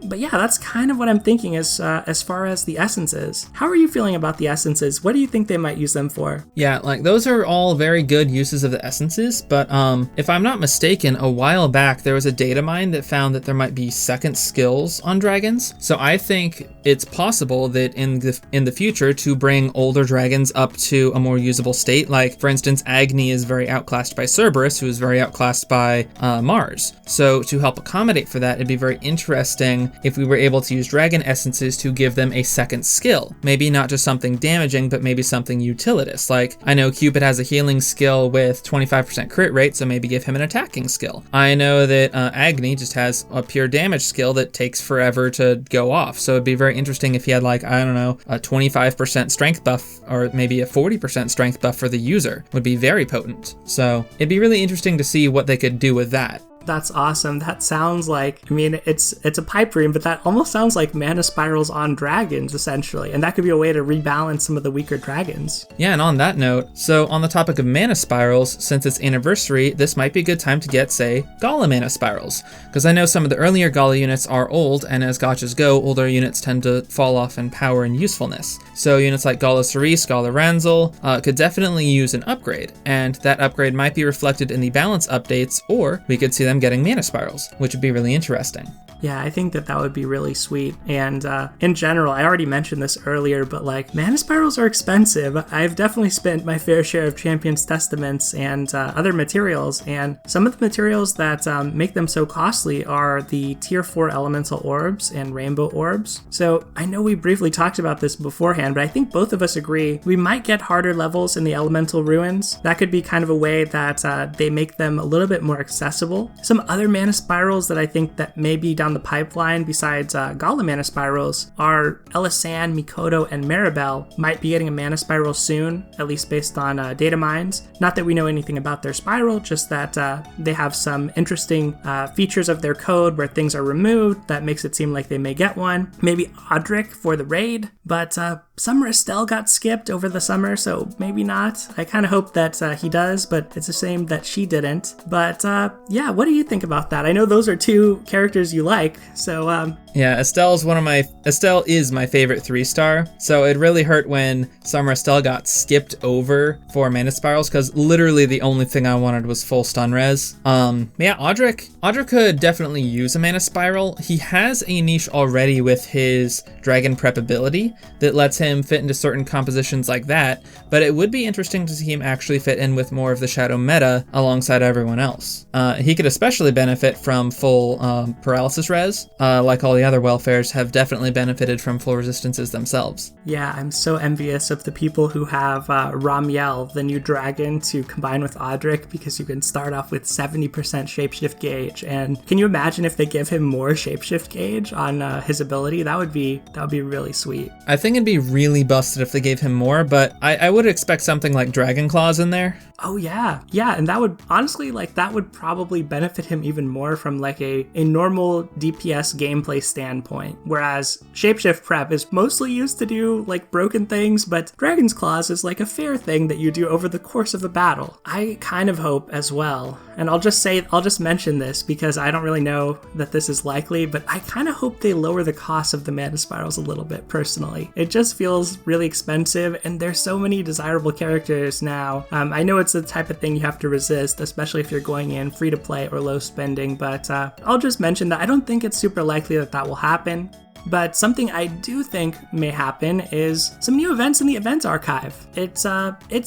But yeah, that's kind of what I'm thinking as far as the essences. How are you feeling about the essences? What do you think they might use them for? Yeah, like those are all very good uses of the essences, but if I'm not mistaken, a while back there was a data mine that found that there might be second skills on dragons. So I think it's possible that in the future to bring older dragons up to a more usable state. Like for instance, Agni is very outclassed by Cerberus, who is very outclassed by Mars. So to help accommodate for that, it'd be very interesting if we were able to use dragon essences to give them a second skill. Maybe not just something damaging, but maybe something utilitous. Like I know Cupid has a healing skill with 25% crit rate, so maybe give him an attacking skill. I know that Agni just has a pure damage skill that takes forever to go off. So it'd be very interesting if he had like, I don't know, a 25% strength buff or maybe a 40% strength buff for the user. Would be very potent. So it'd be really interesting to see what they could do with that. That's awesome. That sounds like, it's a pipe dream, but that almost sounds like mana spirals on dragons, essentially. And that could be a way to rebalance some of the weaker dragons. Yeah, and on that note, so on the topic of mana spirals, since it's anniversary, this might be a good time to get, say, Gala mana spirals. Because I know some of the earlier Gala units are old, and as gachas go, older units tend to fall off in power and usefulness. So units like Gala Cerise, Gala Ranzel could definitely use an upgrade, and that upgrade might be reflected in the balance updates, or we could see them getting mana spirals, which would be really interesting. Yeah, I think that would be really sweet. And in general, I already mentioned this earlier, but like mana spirals are expensive. I've definitely spent my fair share of Champion's Testaments and other materials, and some of the materials that make them so costly are the tier 4 elemental orbs and rainbow orbs. So I know we briefly talked about this beforehand, but I think both of us agree we might get harder levels in the elemental ruins. That could be kind of a way that they make them a little bit more accessible. Some other mana spirals that I think that may be down the pipeline besides Gala mana spirals are Elisan, Mikoto, and Maribel might be getting a mana spiral soon, at least based on data mines. Not that we know anything about their spiral, just that they have some interesting features of their code where things are removed that makes it seem like they may get one. Maybe Audric for the raid, but Summer Estelle got skipped over the summer, so maybe not. I kind of hope that he does, but it's a shame that she didn't. But yeah, what do you think about that? I know those are two characters you like, so yeah, Estelle is my favorite 3-star, so it really hurt when Summer Estelle got skipped over for mana spirals, because literally the only thing I wanted was full stun res. Yeah, Audric could definitely use a mana spiral. He has a niche already with his dragon prep ability that lets him fit into certain compositions like that, but it would be interesting to see him actually fit in with more of the shadow meta alongside everyone else. He could especially benefit from full paralysis res, like all the other welfares have definitely benefited from full resistances themselves. Yeah, I'm so envious of the people who have Ramiel, the new dragon, to combine with Audric, because you can start off with 70% shapeshift gauge. And can you imagine if they give him more shapeshift gauge on his ability? That would be really sweet. I think it'd be really busted if they gave him more, but I would expect something like Dragon Claws in there. Oh yeah, and that would honestly, that would probably benefit him even more from like a normal DPS gameplay standpoint, whereas Shapeshift Prep is mostly used to do like broken things, but Dragon's Claws is like a fair thing that you do over the course of a battle. I kind of hope as well, and I'll just mention this because I don't really know that this is likely, but I kind of hope they lower the cost of the mana spirals a little bit personally. It just feels really expensive, and there's so many desirable characters now. I know it's the type of thing you have to resist, especially if you're going in free to play or low spending, but I'll just mention that I don't think it's super likely that will happen. But something I do think may happen is some new events in the events archive. It's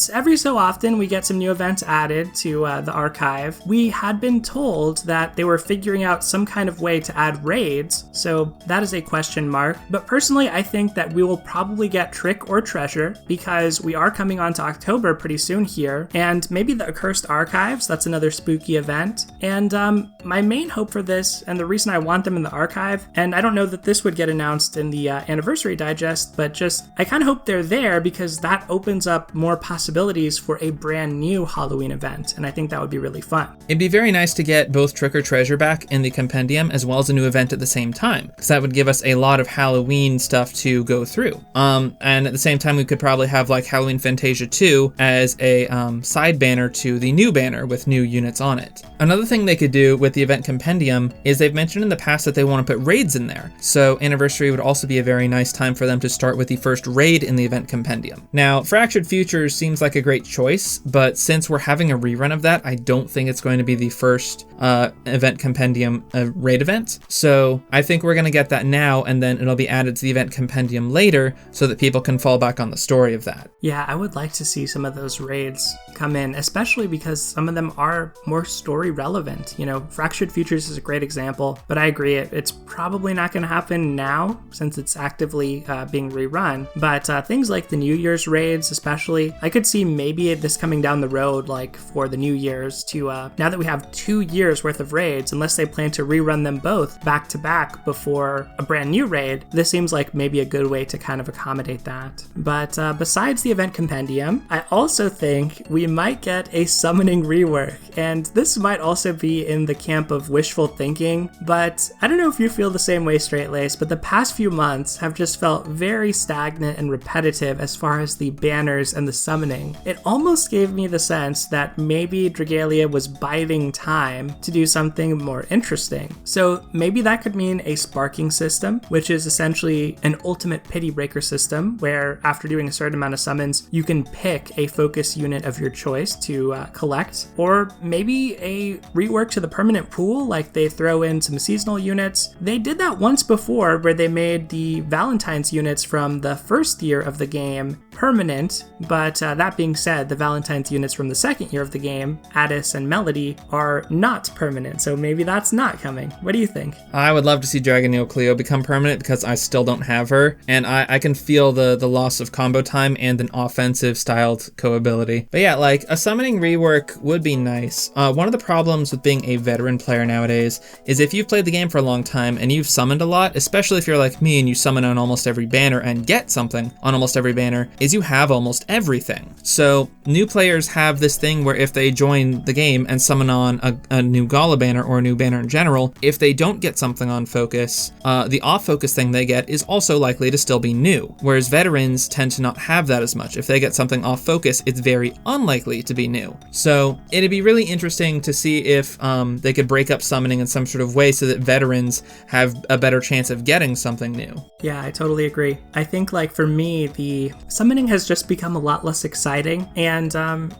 every so often we get some new events added to the archive. We had been told that they were figuring out some kind of way to add raids, so that is a question mark. But personally, I think that we will probably get Trick or Treasure, because we are coming on to October pretty soon here, and maybe the Accursed Archives, that's another spooky event. And my main hope for this, and the reason I want them in the archive, and I don't know that this would get get announced in the Anniversary Digest, but I kind of hope they're there because that opens up more possibilities for a brand new Halloween event, and I think that would be really fun. It'd be very nice to get both Trick or Treasure back in the Compendium as well as a new event at the same time, because that would give us a lot of Halloween stuff to go through. And at the same time, we could probably have like Halloween Fantasia 2 as a side banner to the new banner with new units on it. Another thing they could do with the event Compendium is they've mentioned in the past that they want to put raids in there. So Anniversary would also be a very nice time for them to start with the first raid in the event Compendium. Now, Fractured Futures seems like a great choice, but since we're having a rerun of that, I don't think it's going to be the first event Compendium raid event. So I think we're going to get that now, and then it'll be added to the event Compendium later so that people can fall back on the story of that. Yeah, I would like to see some of those raids come in, especially because some of them are more story relevant. You know, Fractured Futures is a great example, but I agree it's probably not going to happen now since it's actively being rerun. But things like the New Year's raids, especially, I could see maybe this coming down the road, like for the New Year's to, now that we have 2 years worth of raids, unless they plan to rerun them both back to back before a brand new raid, this seems like maybe a good way to kind of accommodate that. But besides the event Compendium, I also think we might get a summoning rework, and this might also be in the camp of wishful thinking, but I don't know if you feel the same way, Straitlace, but the past few months have just felt very stagnant and repetitive as far as the banners and the summoning. It almost gave me the sense that maybe Dragalia was biding time to do something more interesting. So maybe that could mean a sparking system, which is essentially an ultimate pity breaker system where after doing a certain amount of summons, you can pick a focus unit of your choice to collect, or maybe a rework to the permanent pool, like they throw in some seasonal units. They did that once before where they made the Valentine's units from the first year of the game permanent, but that being said, the Valentine's units from the second year of the game, Addis and Melody, are not permanent, so maybe that's not coming. What do you think? I would love to see Dragonio Cleo become permanent because I still don't have her, and I can feel the loss of combo time and an offensive styled co-ability. But yeah, like a summoning rework would be nice. One of the problems with being a veteran player nowadays is if you've played the game for a long time and you've summoned a lot, especially if you're like me and you summon on almost every banner and get something on almost every banner, is you have almost everything. So new players have this thing where if they join the game and summon on a new Gala banner or a new banner in general, if they don't get something on focus, the off focus thing they get is also likely to still be new, whereas veterans tend to not have that as much. If they get something off focus, it's very unlikely to be new. So it'd be really interesting to see if they could break up summoning in some sort of way so that veterans have a better chance of getting something new. Yeah, I totally agree. I think like for me, the summoning has just become a lot less exciting, and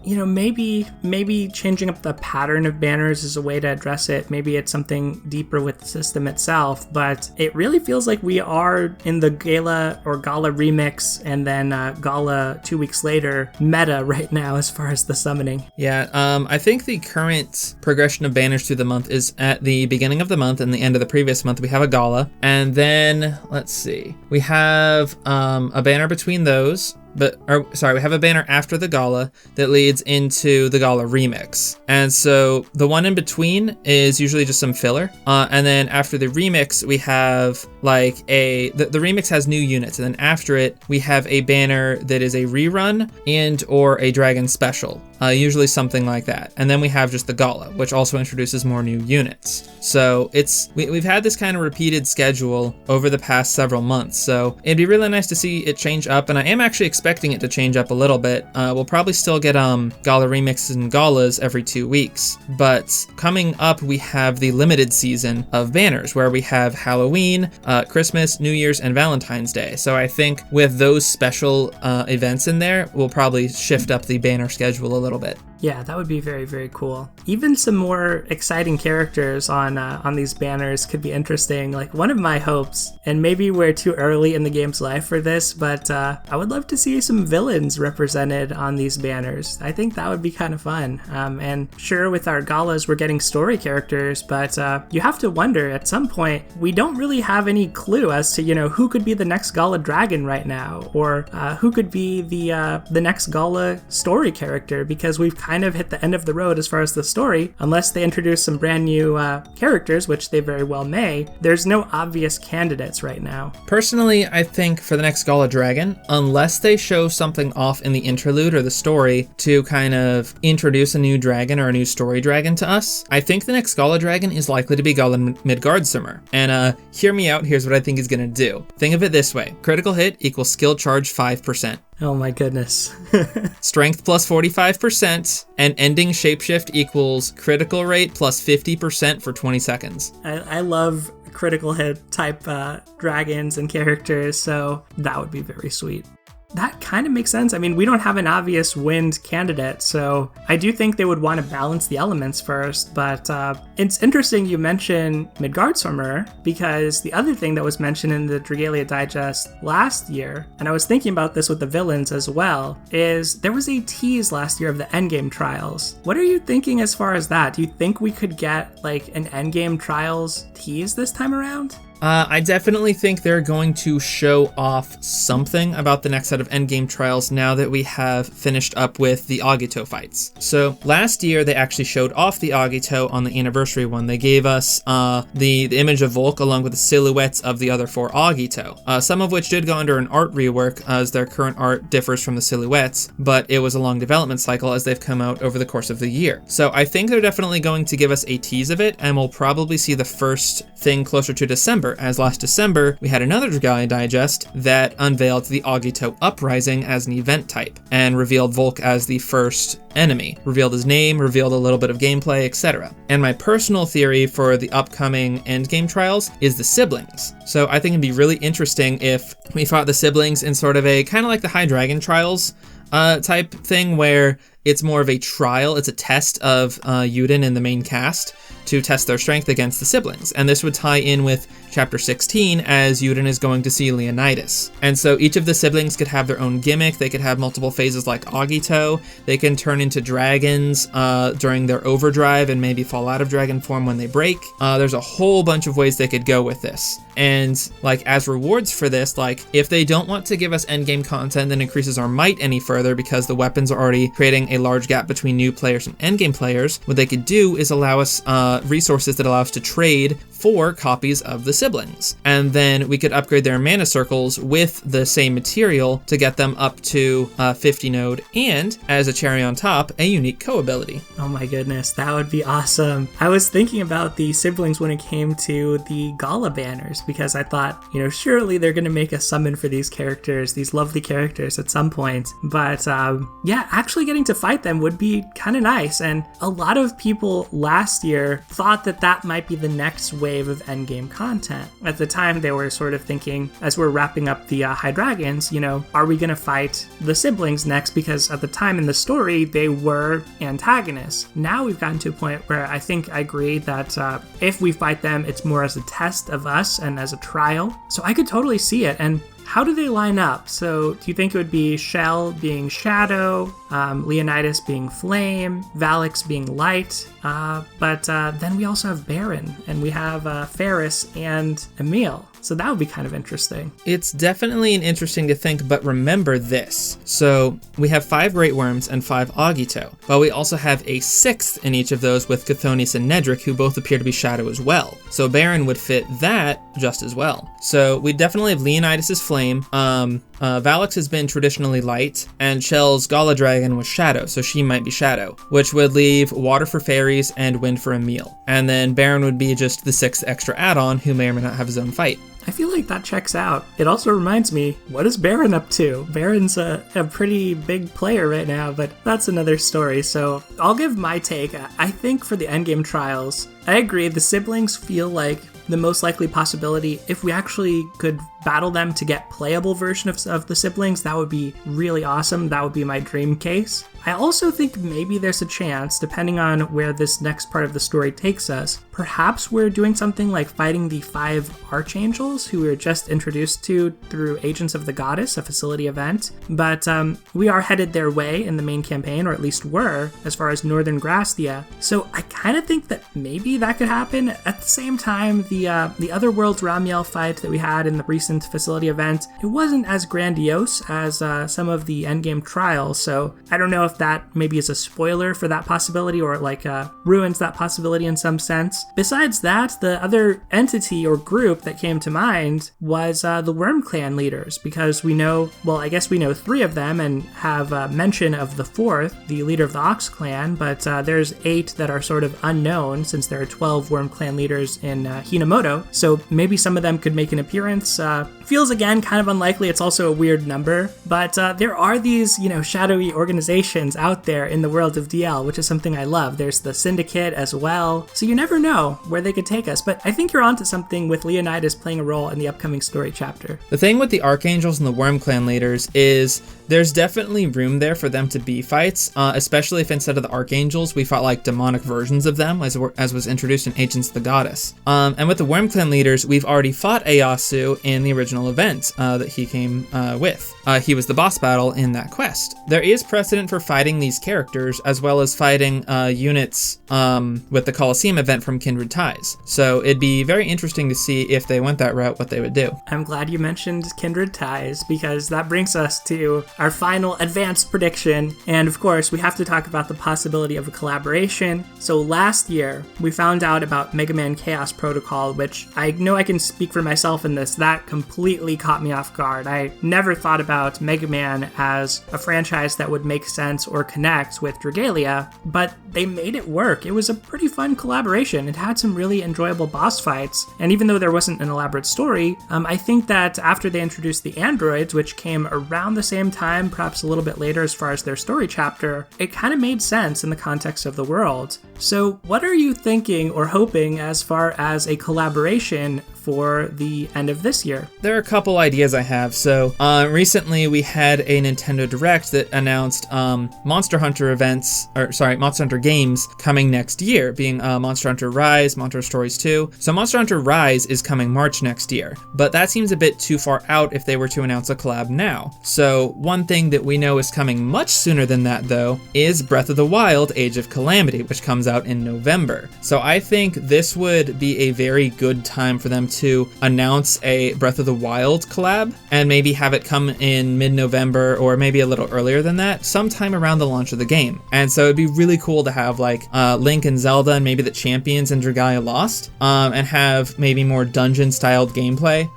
maybe changing up the pattern of banners is a way to address it. Maybe it's something deeper with the system itself, but it really feels like we are in the Gala or Gala remix and then Gala 2 weeks later meta right now as far as the summoning. Yeah, I think the current progression of banners through the month is at the beginning of the month and the end of the previous month we have a Gala, and then let's see, we have a banner between those. We have a banner after the Gala that leads into the Gala remix. And so the one in between is usually just some filler. And then after the remix, we have like the remix has new units. And then after it, we have a banner that is a rerun and or a dragon special. Usually something like that. And then we have just the Gala, which also introduces more new units. So we've had this kind of repeated schedule over the past several months. So it'd be really nice to see it change up. And I am actually expecting it to change up a little bit. We'll probably still get Gala remixes and Galas every 2 weeks. But coming up, we have the limited season of banners where we have Halloween, Christmas, New Year's, and Valentine's Day. So I think with those special events in there, we'll probably shift up the banner schedule a little bit. Yeah, that would be very, very cool. Even some more exciting characters on these banners could be interesting. Like one of my hopes, and maybe we're too early in the game's life for this, but I would love to see some villains represented on these banners. I think that would be kind of fun. And sure, with our Galas, we're getting story characters, but you have to wonder at some point, we don't really have any clue as to, who could be the next Gala dragon right now, or who could be the next Gala story character, because we've kind kind of hit the end of the road as far as the story, unless they introduce some brand new characters, which they very well may. There's no obvious candidates right now. Personally, I think for the next Gala Dragon, unless they show something off in the interlude or the story to kind of introduce a new dragon or a new story dragon to us, I think the next Gala Dragon is likely to be Gala Midgardsormr. And hear me out, here's what I think he's gonna do. Think of it this way. Critical hit equals skill charge 5%. Oh my goodness. Strength plus 45%, and ending shapeshift equals critical rate plus 50% for 20 seconds. I love critical hit type dragons and characters, so that would be very sweet. That kind of makes sense. I mean, we don't have an obvious wind candidate, so I do think they would want to balance the elements first, but it's interesting you mention Midgardsormr, because the other thing that was mentioned in the Dragalia Digest last year, and I was thinking about this with the villains as well, is there was a tease last year of the endgame trials. What are you thinking as far as that? Do you think we could get like an endgame trials tease this time around? I definitely think they're going to show off something about the next set of endgame trials now that we have finished up with the Agito fights. So last year they actually showed off the Agito on the anniversary one. They gave us the image of Volk along with the silhouettes of the other 4 Agito, some of which did go under an art rework as their current art differs from the silhouettes, but it was a long development cycle as they've come out over the course of the year. So I think they're definitely going to give us a tease of it, and we'll probably see the first thing closer to December, as last December we had another Dragalia Digest that unveiled the Agito Uprising as an event type and revealed Volk as the first enemy, revealed his name, revealed a little bit of gameplay, etc. And my personal theory for the upcoming endgame trials is the siblings. So I think it'd be really interesting if we fought the siblings in sort of a kind of like the High Dragon trials type thing, where it's more of a trial, it's a test of Yuden and the main cast to test their strength against the siblings. And this would tie in with chapter 16 as Yuden is going to see Leonidas. And so each of the siblings could have their own gimmick. They could have multiple phases like Agito. They can turn into dragons during their overdrive and maybe fall out of dragon form when they break. There's a whole bunch of ways they could go with this. And like as rewards for this, like if they don't want to give us endgame content that increases our might any further because the weapons are already creating a large gap between new players and endgame players, what they could do is allow us resources that allow us to trade 4 copies of the siblings. And then we could upgrade their mana circles with the same material to get them up to 50 node, and as a cherry on top, a unique co-ability. Oh my goodness, that would be awesome. I was thinking about the siblings when it came to the Gala banners, because I thought, surely they're going to make a summon for these characters, these lovely characters at some point. But yeah, actually getting to fight them would be kind of nice. And a lot of people last year thought that that might be the next wave of endgame content. At the time, they were sort of thinking, as we're wrapping up the High Dragons, are we going to fight the siblings next? Because at the time in the story, they were antagonists. Now we've gotten to a point where I think I agree that if we fight them, it's more as a test of us and as a trial. So I could totally see it. And how do they line up? So do you think it would be Shell being Shadow, Leonidas being Flame, Valix being Light, but then we also have Baron, and we have Ferris and Emil. So that would be kind of interesting. It's definitely interesting to think, but remember this. So we have 5 Great Worms and 5 Agito, but we also have a 6th in each of those with Chthonius and Nedrick, who both appear to be Shadow as well. So Baron would fit that just as well. So we definitely have Leonidas' Flame. Valix has been traditionally Light, and Shell's Gala Dragon was Shadow, so she might be Shadow, which would leave Water for Fairies and Wind for Emil. And then Baron would be just the 6th extra add-on, who may or may not have his own fight. I feel like that checks out. It also reminds me, what is Baron up to? Baron's a pretty big player right now, but that's another story. So I'll give my take. I think for the endgame trials, I agree, the siblings feel like the most likely possibility. If we actually could battle them to get playable version of the siblings, that would be really awesome. That would be my dream case. I also think maybe there's a chance, depending on where this next part of the story takes us, perhaps we're doing something like fighting the 5 Archangels who we were just introduced to through Agents of the Goddess, a facility event. But we are headed their way in the main campaign, or at least were, as far as Northern Grastia. So I kind of think that maybe that could happen. At the same time, the Other Worlds Ramiel fight that we had in the recent recent facility event, it wasn't as grandiose as some of the endgame trials, so I don't know if that maybe is a spoiler for that possibility or like ruins that possibility in some sense. Besides that, the other entity or group that came to mind was the Worm Clan leaders, because we know, well, I guess we know 3 of them and have mention of the 4th, the leader of the Ox Clan, but there's 8 that are sort of unknown since there are 12 Worm Clan leaders in Hinamoto, so maybe some of them could make an appearance. Feels again kind of unlikely. It's also a weird number, but there are these, shadowy organizations out there in the world of DL, which is something I love. There's the Syndicate as well, so you never know where they could take us, but I think you're onto something with Leonidas playing a role in the upcoming story chapter. The thing with the Archangels and the Worm Clan leaders is there's definitely room there for them to be fights, especially if instead of the Archangels, we fought like demonic versions of them, as was introduced in Agents of the Goddess. And with the Worm Clan leaders, we've already fought Ieyasu in the original event that he came with. He was the boss battle in that quest. There is precedent for fighting these characters, as well as fighting units with the Colosseum event from Kindred Ties. So it'd be very interesting to see if they went that route, what they would do. I'm glad you mentioned Kindred Ties, because that brings us to our final advanced prediction. And of course, we have to talk about the possibility of a collaboration. So last year, we found out about Mega Man Chaos Protocol, which I know I can speak for myself in this. That completely caught me off guard. I never thought about Mega Man as a franchise that would make sense or connect with Dragalia, but they made it work. It was a pretty fun collaboration. It had some really enjoyable boss fights, and even though there wasn't an elaborate story, I think that after they introduced the androids, which came around the same time, perhaps a little bit later as far as their story chapter, it kind of made sense in the context of the world. So what are you thinking or hoping as far as a collaboration for the end of this year? There are a couple ideas I have. So recently we had a Nintendo Direct that announced Monster Hunter games coming next year, being Monster Hunter Rise, Monster Stories 2. So Monster Hunter Rise is coming March next year, but that seems a bit too far out if they were to announce a collab now. So one thing that we know is coming much sooner than that, though, is Breath of the Wild Age of Calamity, which comes out in November. So I think this would be a very good time for them to announce a Breath of the Wild collab and maybe have it come in mid-November or maybe a little earlier than that, sometime around the launch of the game. And so it'd be really cool to have like Link and Zelda and maybe the champions in Dragalia Lost, and have maybe more dungeon-styled gameplay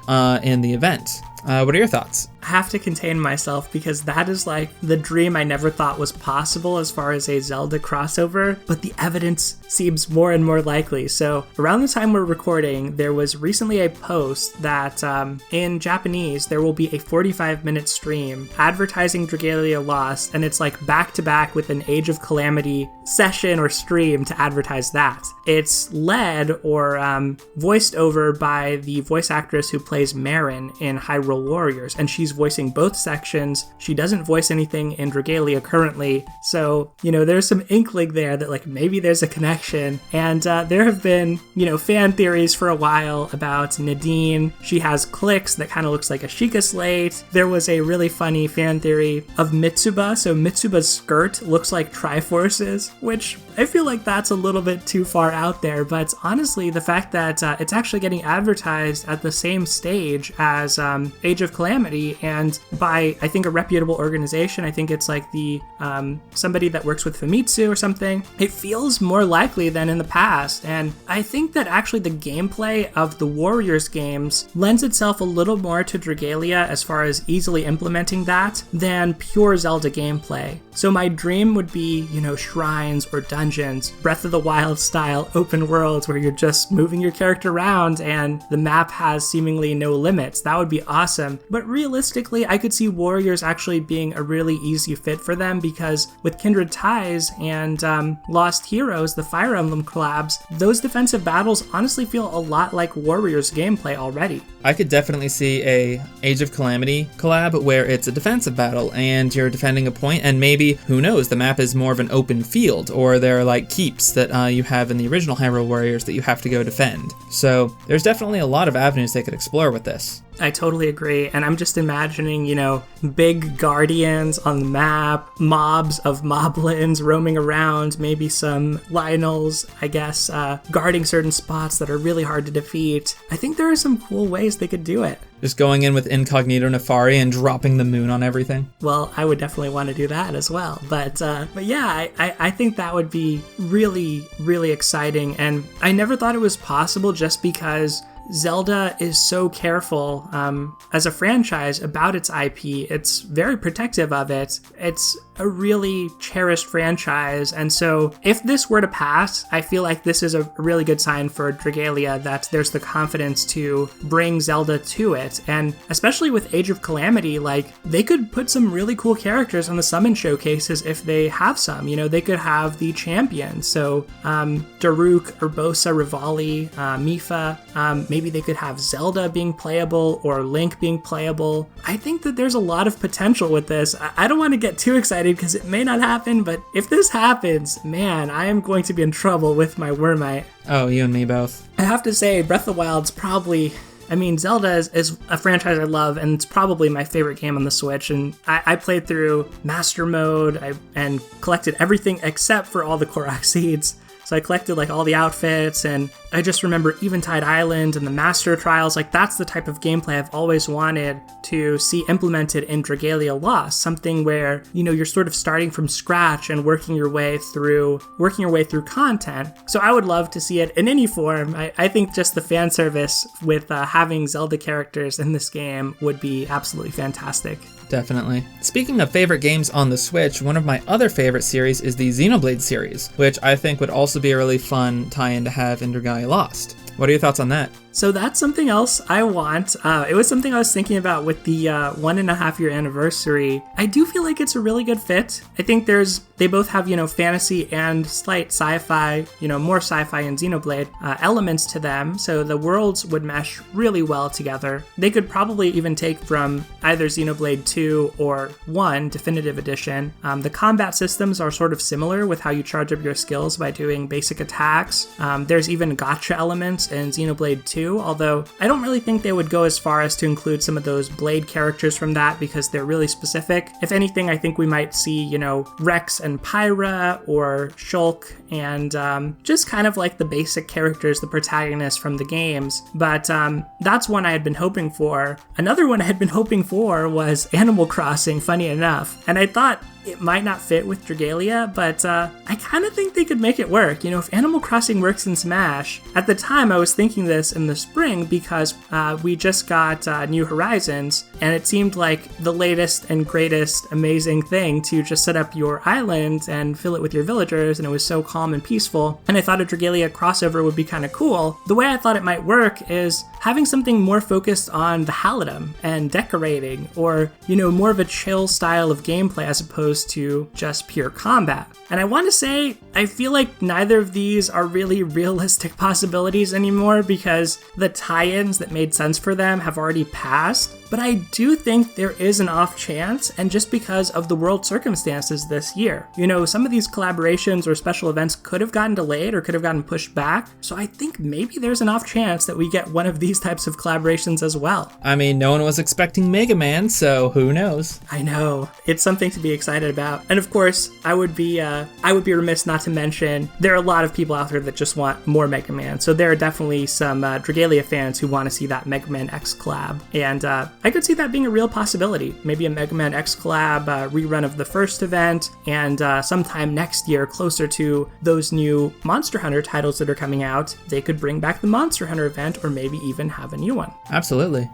in the event. What are your thoughts? I have to contain myself because that is like the dream I never thought was possible as far as a Zelda crossover, but the evidence seems more and more likely. So around the time we're recording, there was recently a post that in Japanese, there will be a 45-minute stream advertising Dragalia Lost, and it's like back-to-back with an Age of Calamity session or stream to advertise that. It's led or voiced over by the voice actress who plays Marin in Hyrule Warriors, and she's voicing both sections. She doesn't voice anything in Dragalia currently, so, there's some inkling there that, like, maybe there's a connection. And there have been, fan theories for a while about Nadine. She has clicks that kind of looks like a Sheikah Slate. There was a really funny fan theory of Mitsuba, so Mitsuba's skirt looks like Triforce's, which I feel like that's a little bit too far out there, but honestly, the fact that it's actually getting advertised at the same stage as Age of Calamity, and by, I think, a reputable organization. I think it's like the somebody that works with Famitsu or something. It feels more likely than in the past, and I think that actually the gameplay of the Warriors games lends itself a little more to Dragalia as far as easily implementing that than pure Zelda gameplay. So my dream would be, shrines or dungeons, Breath of the Wild style open worlds where you're just moving your character around and the map has seemingly no limits. That would be awesome. But realistically, I could see Warriors actually being a really easy fit for them, because with Kindred Ties and Lost Heroes, the Fire Emblem collabs, those defensive battles honestly feel a lot like Warriors gameplay already. I could definitely see a Age of Calamity collab where it's a defensive battle and you're defending a point, and maybe, who knows, the map is more of an open field, or there are like keeps that you have in the original Hyrule Warriors that you have to go defend. So there's definitely a lot of avenues they could explore with this. I totally agree. And I'm just imagining, big guardians on the map, mobs of moblins roaming around, maybe some Lionels, I guess, guarding certain spots that are really hard to defeat. I think there are some cool ways they could do it. Just going in with Incognito Nefari and dropping the moon on everything. Well, I would definitely want to do that as well. But yeah, I think that would be really, really exciting. And I never thought it was possible just because Zelda is so careful as a franchise about its IP. It's very protective of it. It's a really cherished franchise. And so if this were to pass, I feel like this is a really good sign for Dragalia that there's the confidence to bring Zelda to it. And especially with Age of Calamity, like they could put some really cool characters on the summon showcases if they have some. They could have the champions. So Daruk, Urbosa, Rivali, Mipha, maybe they could have Zelda being playable or Link being playable. I think that there's a lot of potential with this. I don't want to get too excited because it may not happen, but if this happens, man, I am going to be in trouble with my Wormite. Oh, you and me both. I have to say, Breath of the Wild's probably... Zelda is a franchise I love, and it's probably my favorite game on the Switch, and I played through Master Mode and collected everything except for all the Korok Seeds. So I collected all the outfits, and I just remember Eventide Island and the Master Trials. That's the type of gameplay I've always wanted to see implemented in Dragalia Lost, something where, you're sort of starting from scratch and working your way through content. So I would love to see it in any form. I think just the fan service with having Zelda characters in this game would be absolutely fantastic. Definitely. Speaking of favorite games on the Switch, one of my other favorite series is the Xenoblade series, which I think would also be a really fun tie-in to have in Dragalia Lost. What are your thoughts on that? So that's something else I want. It was something I was thinking about with the 1.5 year anniversary. I do feel like it's a really good fit. I think they both have, fantasy and slight sci-fi, more sci-fi and Xenoblade elements to them. So the worlds would mesh really well together. They could probably even take from either Xenoblade 2 or 1 Definitive Edition. The combat systems are sort of similar with how you charge up your skills by doing basic attacks. There's even gacha elements in Xenoblade 2. Although I don't really think they would go as far as to include some of those Blade characters from that because they're really specific. If anything, I think we might see, Rex and Pyra or Shulk and just kind of like the basic characters, the protagonists from the games. But that's one I had been hoping for. Another one I had been hoping for was Animal Crossing, funny enough. And I thought it might not fit with Dragalia, but I kind of think they could make it work. If Animal Crossing works in Smash, at the time I was thinking this in the spring because we just got New Horizons, and it seemed like the latest and greatest amazing thing to just set up your island and fill it with your villagers, and it was so calm and peaceful. And I thought a Dragalia crossover would be kind of cool. The way I thought it might work is having something more focused on the Halidom and decorating, or, more of a chill style of gameplay as opposed to just pure combat. And I want to say, I feel like neither of these are really realistic possibilities anymore because the tie-ins that made sense for them have already passed. But I do think there is an off chance, and just because of the world circumstances this year. Some of these collaborations or special events could have gotten delayed or could have gotten pushed back. So I think maybe there's an off chance that we get one of these types of collaborations as well. No one was expecting Mega Man, so who knows? I know. It's something to be excited about. And of course, I would be remiss not to mention there are a lot of people out there that just want more Mega Man. So there are definitely some Dragalia fans who want to see that Mega Man X collab. And I could see that being a real possibility. Maybe a Mega Man X collab, rerun of the first event, and sometime next year, closer to those new Monster Hunter titles that are coming out, they could bring back the Monster Hunter event or maybe even have a new one. Absolutely.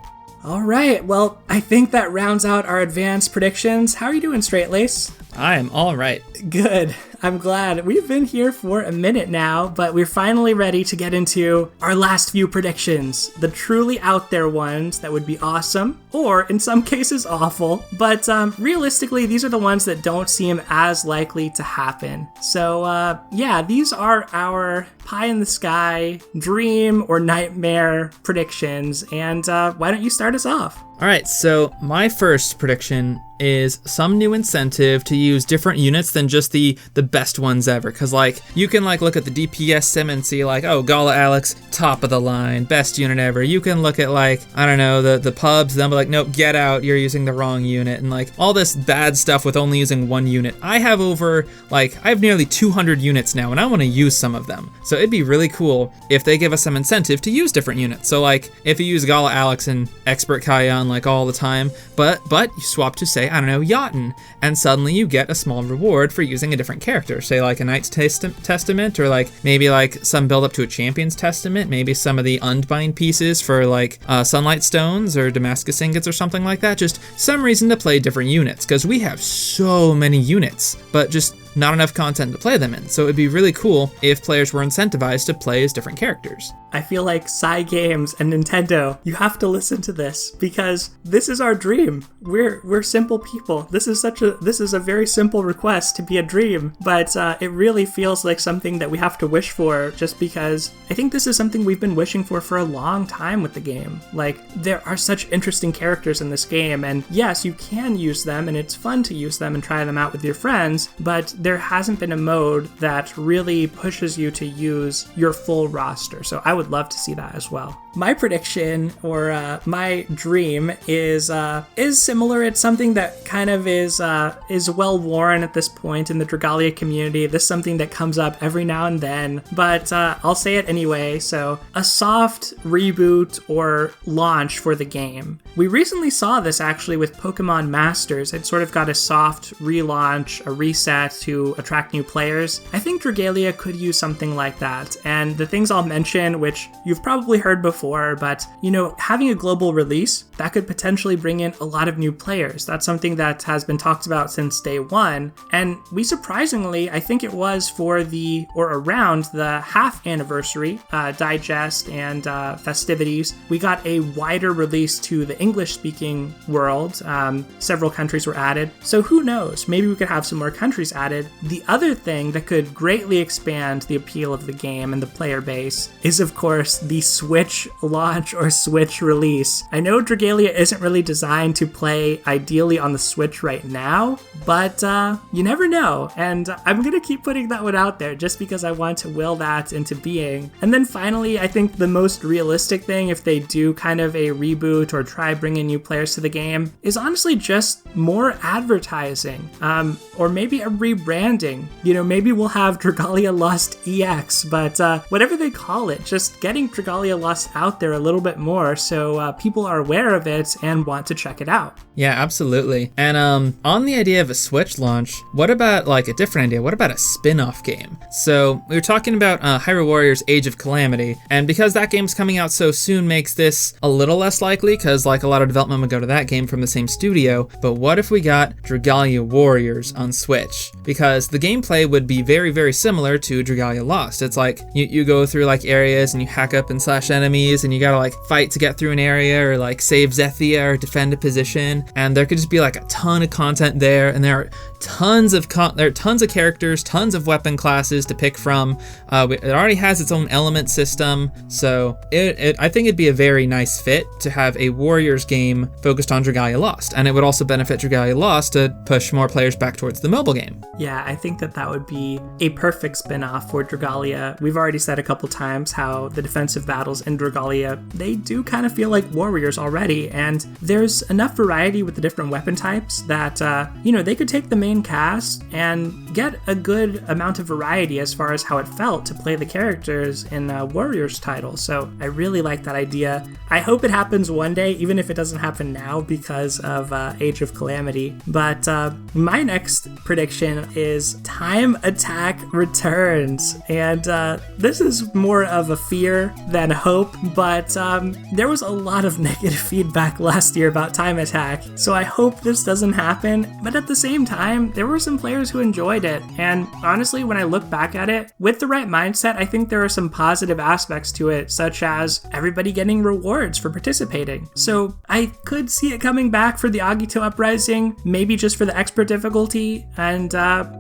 All right, well, I think that rounds out our advanced predictions. How are you doing, Straitlace? I am all right. Good. I'm glad. We've been here for a minute now, but we're finally ready to get into our last few predictions. The truly out there ones that would be awesome, or in some cases awful. But realistically, these are the ones that don't seem as likely to happen. So yeah, these are our pie in the sky, dream or nightmare predictions. And why don't you start us off? All right, so my first prediction is some new incentive to use different units than just the best ones ever, because like you can like look at the DPS sim and see like, oh, Gala Alex, top of the line, best unit ever. You can look at like, I don't know, the pubs, then be like, nope, get out, you're using the wrong unit, and like all this bad stuff with only using one unit. I have nearly 200 units now, and I want to use some of them. So it'd be really cool if they give us some incentive to use different units. So like if you use Gala Alex and Expert Kayan like all the time, but you swap to say, I don't know, Jotun, and suddenly you get a small reward for using a different character, say like a Knight's Testament, or like maybe like some build up to a Champion's Testament, maybe some of the Unbind pieces for like Sunlight Stones or Damascus Ingots or something like that. Just some reason to play different units, because we have so many units, but just not enough content to play them in. So it'd be really cool if players were incentivized to play as different characters. I feel like Cygames and Nintendo, you have to listen to this, because this is our dream. We're simple people. This is a very simple request to be a dream, but it really feels like something that we have to wish for, just because I think this is something we've been wishing for a long time with the game. Like, there are such interesting characters in this game, and yes, you can use them, and it's fun to use them and try them out with your friends, but there hasn't been a mode that really pushes you to use your full roster. So I would love to see that as well. My prediction, or my dream, is similar. It's something that kind of is well worn at this point in the Dragalia community. This is something that comes up every now and then, but I'll say it anyway. So a soft reboot or launch for the game. We recently saw this actually with Pokemon Masters. It sort of got a soft relaunch, a reset to attract new players. I think Dragalia could use something like that. And the things I'll mention, which you've probably heard before, but having a global release, that could potentially bring in a lot of new players. That's something that has been talked about since day one. And we surprisingly, I think it was around the half anniversary digest and festivities, we got a wider release to the English-speaking world. Several countries were added. So who knows? Maybe we could have some more countries added. The other thing that could greatly expand the appeal of the game and the player base is, of course, the Switch launch or Switch release. I know Dragalia isn't really designed to play ideally on the Switch right now, but you never know. And I'm going to keep putting that one out there just because I want to will that into being. And then finally, I think the most realistic thing, if they do kind of a reboot or try bringing new players to the game, is honestly just more advertising, or maybe a rebranding. Maybe we'll have Dragalia Lost EX, but whatever they call it, just getting Dragalia Lost out there a little bit more so people are aware of it and want to check it out. Yeah, absolutely. And on the idea of a Switch launch, what about like a different idea? What about a spin-off game? So we were talking about Hyrule Warriors Age of Calamity, and because that game's coming out so soon makes this a little less likely, because like a lot of development would go to that game from the same studio. But what if we got Dragalia Warriors on Switch? Because the gameplay would be very, very similar to Dragalia Lost. It's like you go through like areas and you hack up and slash enemies, and you gotta like fight to get through an area, or like save Zethia or defend a position, and there could just be like a ton of content there, and there are tons of characters, tons of weapon classes to pick from. It already has its own element system, so I think it'd be a very nice fit to have a Warriors game focused on Dragalia Lost, and it would also benefit Dragalia Lost to push more players back towards the mobile game. Yeah, I think that would be a perfect spin-off for Dragalia. We've already said a couple times how the defensive battles in Dragalia, they do kind of feel like Warriors already, and there's enough variety with the different weapon types that, they could take the main cast and get a good amount of variety as far as how it felt to play the characters in the Warriors title. So I really like that idea. I hope it happens one day, even if it doesn't happen now because of Age of Calamity. But my next prediction is Time Attack returns. And this is more of a fear than hope, but there was a lot of negative feedback last year about Time Attack. So I hope this doesn't happen. But at the same time, there were some players who enjoyed it. And honestly, when I look back at it, with the right mindset, I think there are some positive aspects to it, such as everybody getting rewards for participating. So I could see it coming back for the Agito Uprising, maybe just for the expert difficulty, and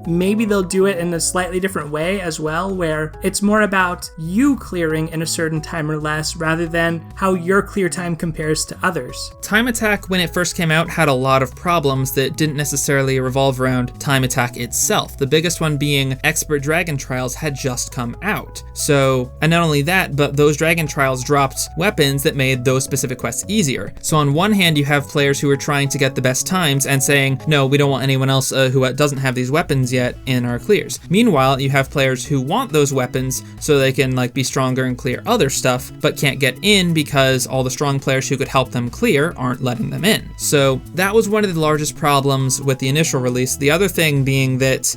maybe they'll do it in a slightly different way as well, where it's more about you clearing in a certain time or less, rather than how your clear time compares to others. Time Attack, when it first came out, had a lot of problems that didn't necessarily revolve around around time attack itself. The biggest one being Expert Dragon Trials had just come out. So, and not only that, but those Dragon Trials dropped weapons that made those specific quests easier. So on one hand, you have players who are trying to get the best times and saying, no, we don't want anyone else who doesn't have these weapons yet in our clears. Meanwhile, you have players who want those weapons so they can be stronger and clear other stuff, but can't get in because all the strong players who could help them clear aren't letting them in. So that was one of the largest problems with the initial release. The other thing being that,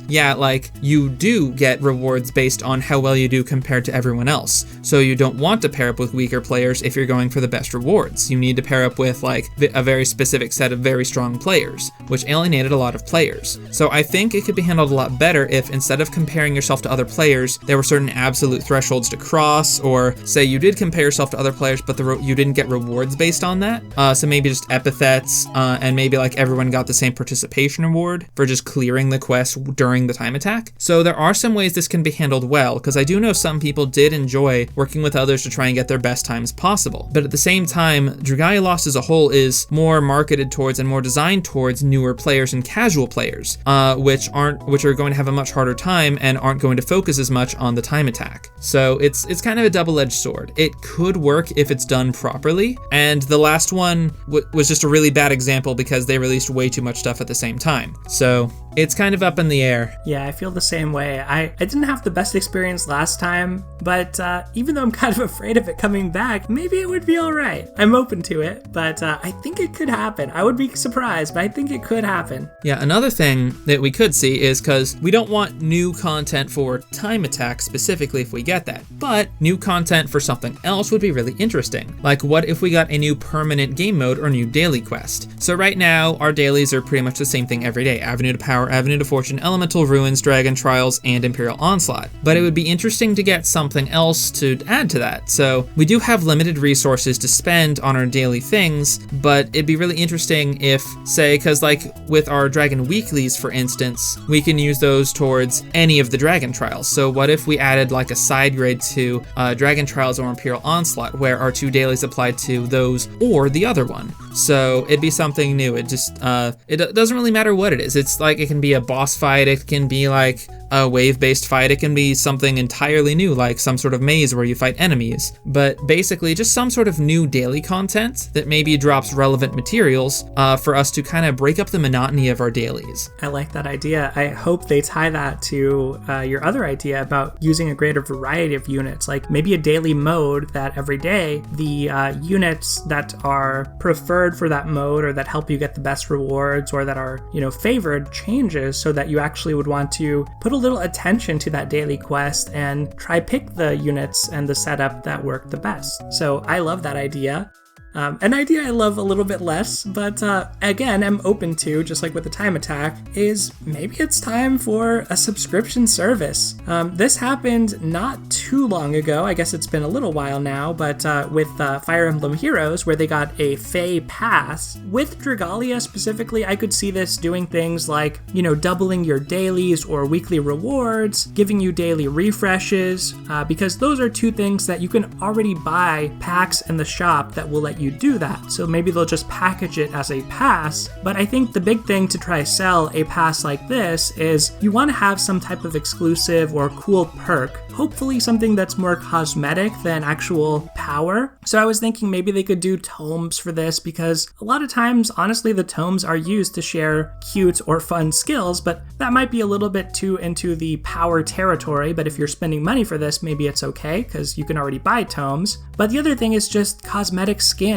you do get rewards based on how well you do compared to everyone else. So you don't want to pair up with weaker players if you're going for the best rewards. You need to pair up with a very specific set of very strong players, which alienated a lot of players. So I think it could be handled a lot better if instead of comparing yourself to other players, there were certain absolute thresholds to cross, or say you did compare yourself to other players, but you didn't get rewards based on that. So maybe just epithets, and maybe everyone got the same participation reward for just clearing the quest during the time attack. So there are some ways this can be handled well, because I do know some people did enjoy working with others to try and get their best times possible. But at the same time, Dragalia Lost as a whole is more marketed towards and more designed towards newer players and casual players, which are going to have a much harder time and aren't going to focus as much on the time attack. So it's kind of a double-edged sword. It could work if it's done properly, and the last one was just a really bad example because they released way too much stuff at the same time. So it's kind of up in the air. Yeah, I feel the same way. I didn't have the best experience last time, but even though I'm kind of afraid of it coming back, maybe it would be all right. I'm open to it, but I think it could happen. I would be surprised, but I think it could happen. Yeah, another thing that we could see is, because we don't want new content for time attack specifically if we get that, but new content for something else would be really interesting. Like, what if we got a new permanent game mode or new daily quest? So right now, our dailies are pretty much the same thing every day. Avenue to Power, Avenue to Fortune, Elemental Ruins, Dragon Trials, and Imperial Onslaught. But it would be interesting to get something else to add to that. So we do have limited resources to spend on our daily things, but it'd be really interesting if, say, because with our Dragon Weeklies, for instance, we can use those towards any of the Dragon Trials. So what if we added a side grade to Dragon Trials or Imperial Onslaught, where our 2 dailies applied to those or the other one? So it'd be something new. It just, it doesn't really matter what it is. It's it can be a boss fight, it can be a wave-based fight, it can be something entirely new, like some sort of maze where you fight enemies. But basically, just some sort of new daily content that maybe drops relevant materials for us to kind of break up the monotony of our dailies. I like that idea. I hope they tie that to your other idea about using a greater variety of units, like maybe a daily mode that every day the units that are preferred for that mode or that help you get the best rewards or that are, favored changes so that you actually would want to put a little attention to that daily quest and try pick the units and the setup that work the best. So I love that idea. An idea I love a little bit less, but again, I'm open to, just like with the time attack, is maybe it's time for a subscription service. This happened not too long ago. I guess it's been a little while now, but with Fire Emblem Heroes, where they got a Fae Pass. With Dragalia specifically, I could see this doing things like, doubling your dailies or weekly rewards, giving you daily refreshes, because those are 2 things that you can already buy packs in the shop that will let you do that. So maybe they'll just package it as a pass. But I think the big thing to try to sell a pass like this is you want to have some type of exclusive or cool perk. Hopefully something that's more cosmetic than actual power. So I was thinking maybe they could do tomes for this, because a lot of times, honestly, the tomes are used to share cute or fun skills, but that might be a little bit too into the power territory. But if you're spending money for this, maybe it's okay, because you can already buy tomes. But the other thing is just cosmetic skins.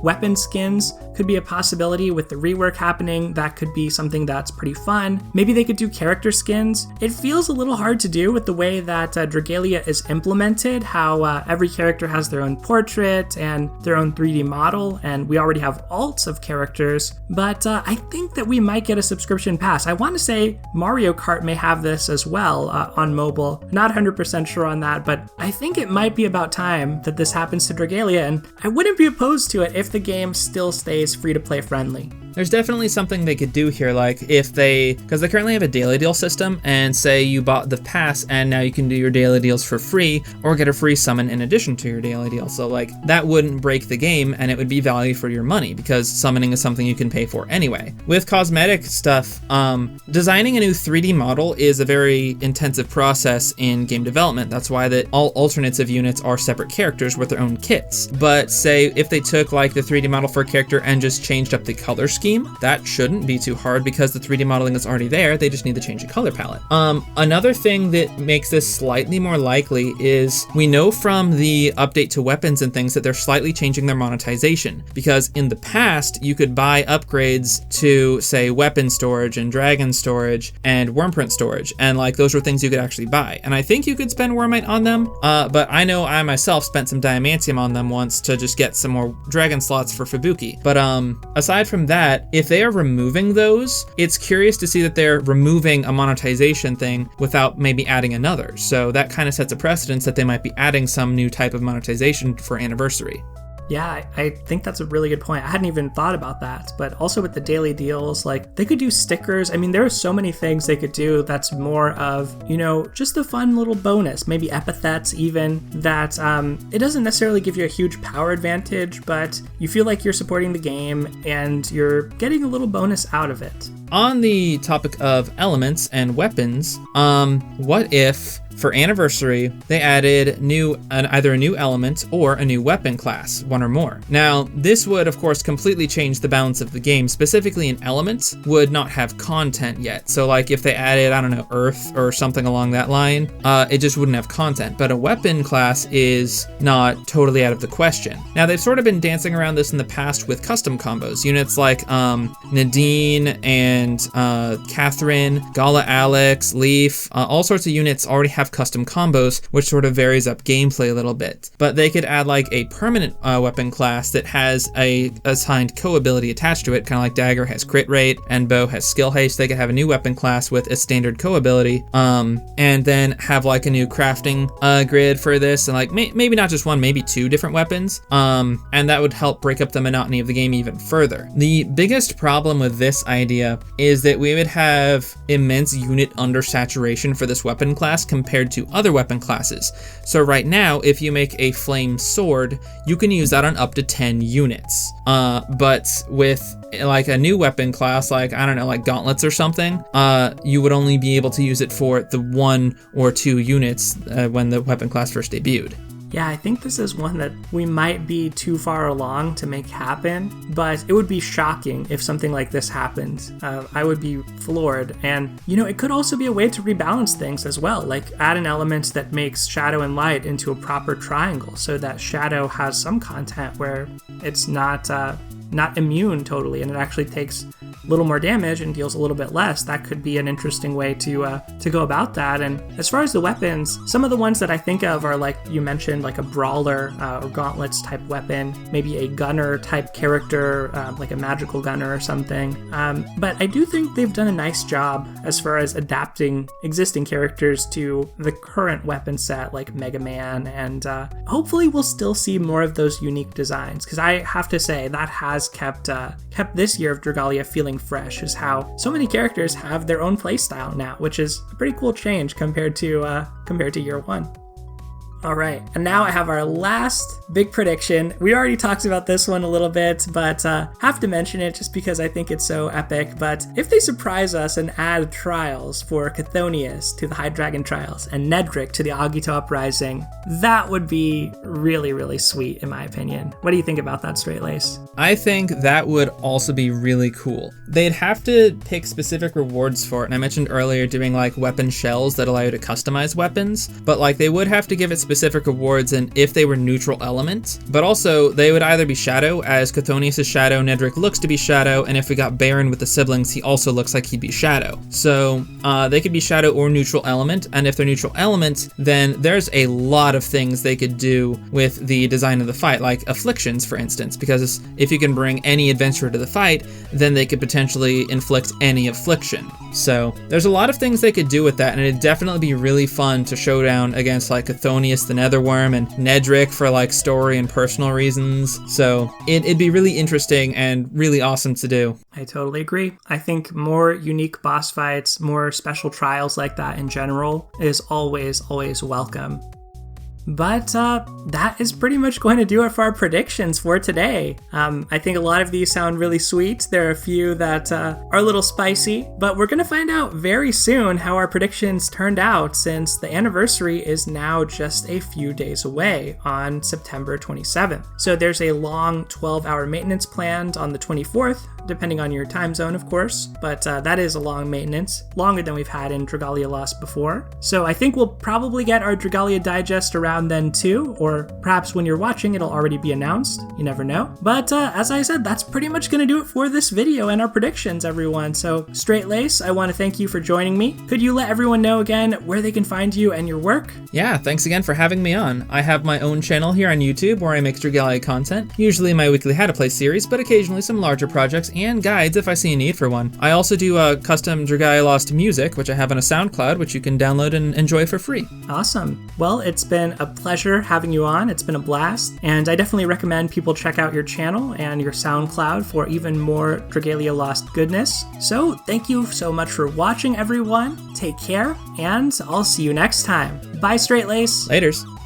Weapon skins could be a possibility with the rework happening. That could be something that's pretty fun. Maybe they could do character skins. It feels a little hard to do with the way that Dragalia is implemented, how every character has their own portrait and their own 3D model, and we already have alts of characters. But I think that we might get a subscription pass. I want to say Mario Kart may have this as well on mobile. Not 100% sure on that, but I think it might be about time that this happens to Dragalia, and I wouldn't be opposed to it if the game still stays free-to-play friendly. there's definitely something they could do here, like if because they currently have a daily deal system, and say you bought the pass and now you can do your daily deals for free or get a free summon in addition to your daily deal. So like that wouldn't break the game, and it would be value for your money because summoning is something you can pay for anyway. With cosmetic stuff, designing a new 3D model is a very intensive process in game development. That's why that all alternates of units are separate characters with their own kits. But say if they took like the 3D model for a character and just changed up the color scheme, that shouldn't be too hard because the 3D modeling is already there. They just need to change the color palette. Another thing that makes this slightly more likely is we know from the update to weapons and things that they're slightly changing their monetization, because in the past you could buy upgrades to say weapon storage and dragon storage and wormprint storage, and like those were things you could actually buy, and I think you could spend Wormite on them, but I know I myself spent some Diamantium on them once to just get some more dragon slots for Fubuki. But aside from that, if they are removing those, it's curious to see that they're removing a monetization thing without maybe adding another, so that kind of sets a precedence that they might be adding some new type of monetization for Anniversary. Yeah, I think that's a really good point. I hadn't even thought about that, but also with the daily deals, like they could do stickers. I mean, there are so many things they could do that's more of, just a fun little bonus, maybe epithets even, that it doesn't necessarily give you a huge power advantage, but you feel like you're supporting the game and you're getting a little bonus out of it. On the topic of elements and weapons, what if for Anniversary they added either a new element or a new weapon class, one or more? Now, this would of course completely change the balance of the game. Specifically, an element would not have content yet. So like if they added, I don't know, Earth or something along that line, it just wouldn't have content. But a weapon class is not totally out of the question. Now, they've sort of been dancing around this in the past with custom combos. Units like Nadine and Catherine, Gala Alex, Leaf, all sorts of units already have custom combos, which sort of varies up gameplay a little bit. But they could add like a permanent weapon class that has a assigned co-ability attached to it, kind of like Dagger has crit rate and Bow has skill haste. They could have a new weapon class with a standard co-ability, and then have like a new crafting grid for this, and like maybe not just one, maybe two different weapons, and that would help break up the monotony of the game even further. The biggest problem with this idea is that we would have immense unit undersaturation for this weapon class compared to other weapon classes. So right now, if you make a flame sword, you can use that on up to 10 units. But with like a new weapon class, like, I don't know, like gauntlets or something, you would only be able to use it for the 1 or 2 units when the weapon class first debuted. Yeah, I think this is one that we might be too far along to make happen, but it would be shocking if something like this happened. I would be floored, and it could also be a way to rebalance things as well, like add an element that makes shadow and light into a proper triangle so that shadow has some content where it's not immune totally, and it actually takes a little more damage and deals a little bit less. That could be an interesting way to go about that. And as far as the weapons, some of the ones that I think of are, like you mentioned, like a brawler or gauntlets type weapon, maybe a gunner type character, like a magical gunner or something. But I do think they've done a nice job as far as adapting existing characters to the current weapon set, like Mega Man, and hopefully we'll still see more of those unique designs, because I have to say that has kept this year of Dragalia feeling fresh, is how so many characters have their own playstyle now, which is a pretty cool change compared to year one. All right, and now I have our last big prediction. We already talked about this one a little bit, but have to mention it just because I think it's so epic. But if they surprise us and add trials for Chthonius to the High Dragon Trials and Nedrick to the Agito Uprising, that would be really, really sweet in my opinion. What do you think about that, Straitlace? I think that would also be really cool. They'd have to pick specific rewards for it, and I mentioned earlier doing like weapon shells that allow you to customize weapons, but like they would have to give it specific rewards, and if they were neutral elements, but also they would either be shadow, as Chthonius is shadow, Nedrick looks to be shadow, and if we got Baron with the siblings, he also looks like he'd be shadow. So they could be shadow or neutral element, and if they're neutral element, then there's a lot of things they could do with the design of the fight, like afflictions, for instance, because if you can bring any adventurer to the fight, then they could potentially inflict any affliction. So there's a lot of things they could do with that, and it'd definitely be really fun to show down against like Chthonius Chthonius the Netherworm, and Nedrick for like story and personal reasons. So it'd be really interesting and really awesome to do. I totally agree. I think more unique boss fights, more special trials like that in general is always welcome. But that is pretty much going to do it for our predictions for today. I think a lot of these sound really sweet. There are a few that are a little spicy, but we're going to find out very soon how our predictions turned out, since the anniversary is now just a few days away on September 27th. So there's a long 12-hour maintenance planned on the 24th, depending on your time zone, of course, but that is a long maintenance, longer than we've had in Dragalia Lost before. So I think we'll probably get our Dragalia Digest around then too, or perhaps when you're watching it'll already be announced, you never know. But as I said, that's pretty much going to do it for this video and our predictions, everyone. So Straitlace, I want to thank you for joining me. Could you let everyone know again where they can find you and your work? Yeah, thanks again for having me on. I have my own channel here on YouTube where I make Dragalia content, usually my weekly How to Play series, but occasionally some larger projects and guides if I see a need for one. I also do custom Dragalia Lost music, which I have on a SoundCloud, which you can download and enjoy for free. Awesome. Well, it's been a pleasure having you on. It's been a blast, and I definitely recommend people check out your channel and your SoundCloud for even more Dragalia Lost goodness. So thank you so much for watching, everyone. Take care, and I'll see you next time. Bye, Straitlace. Laters.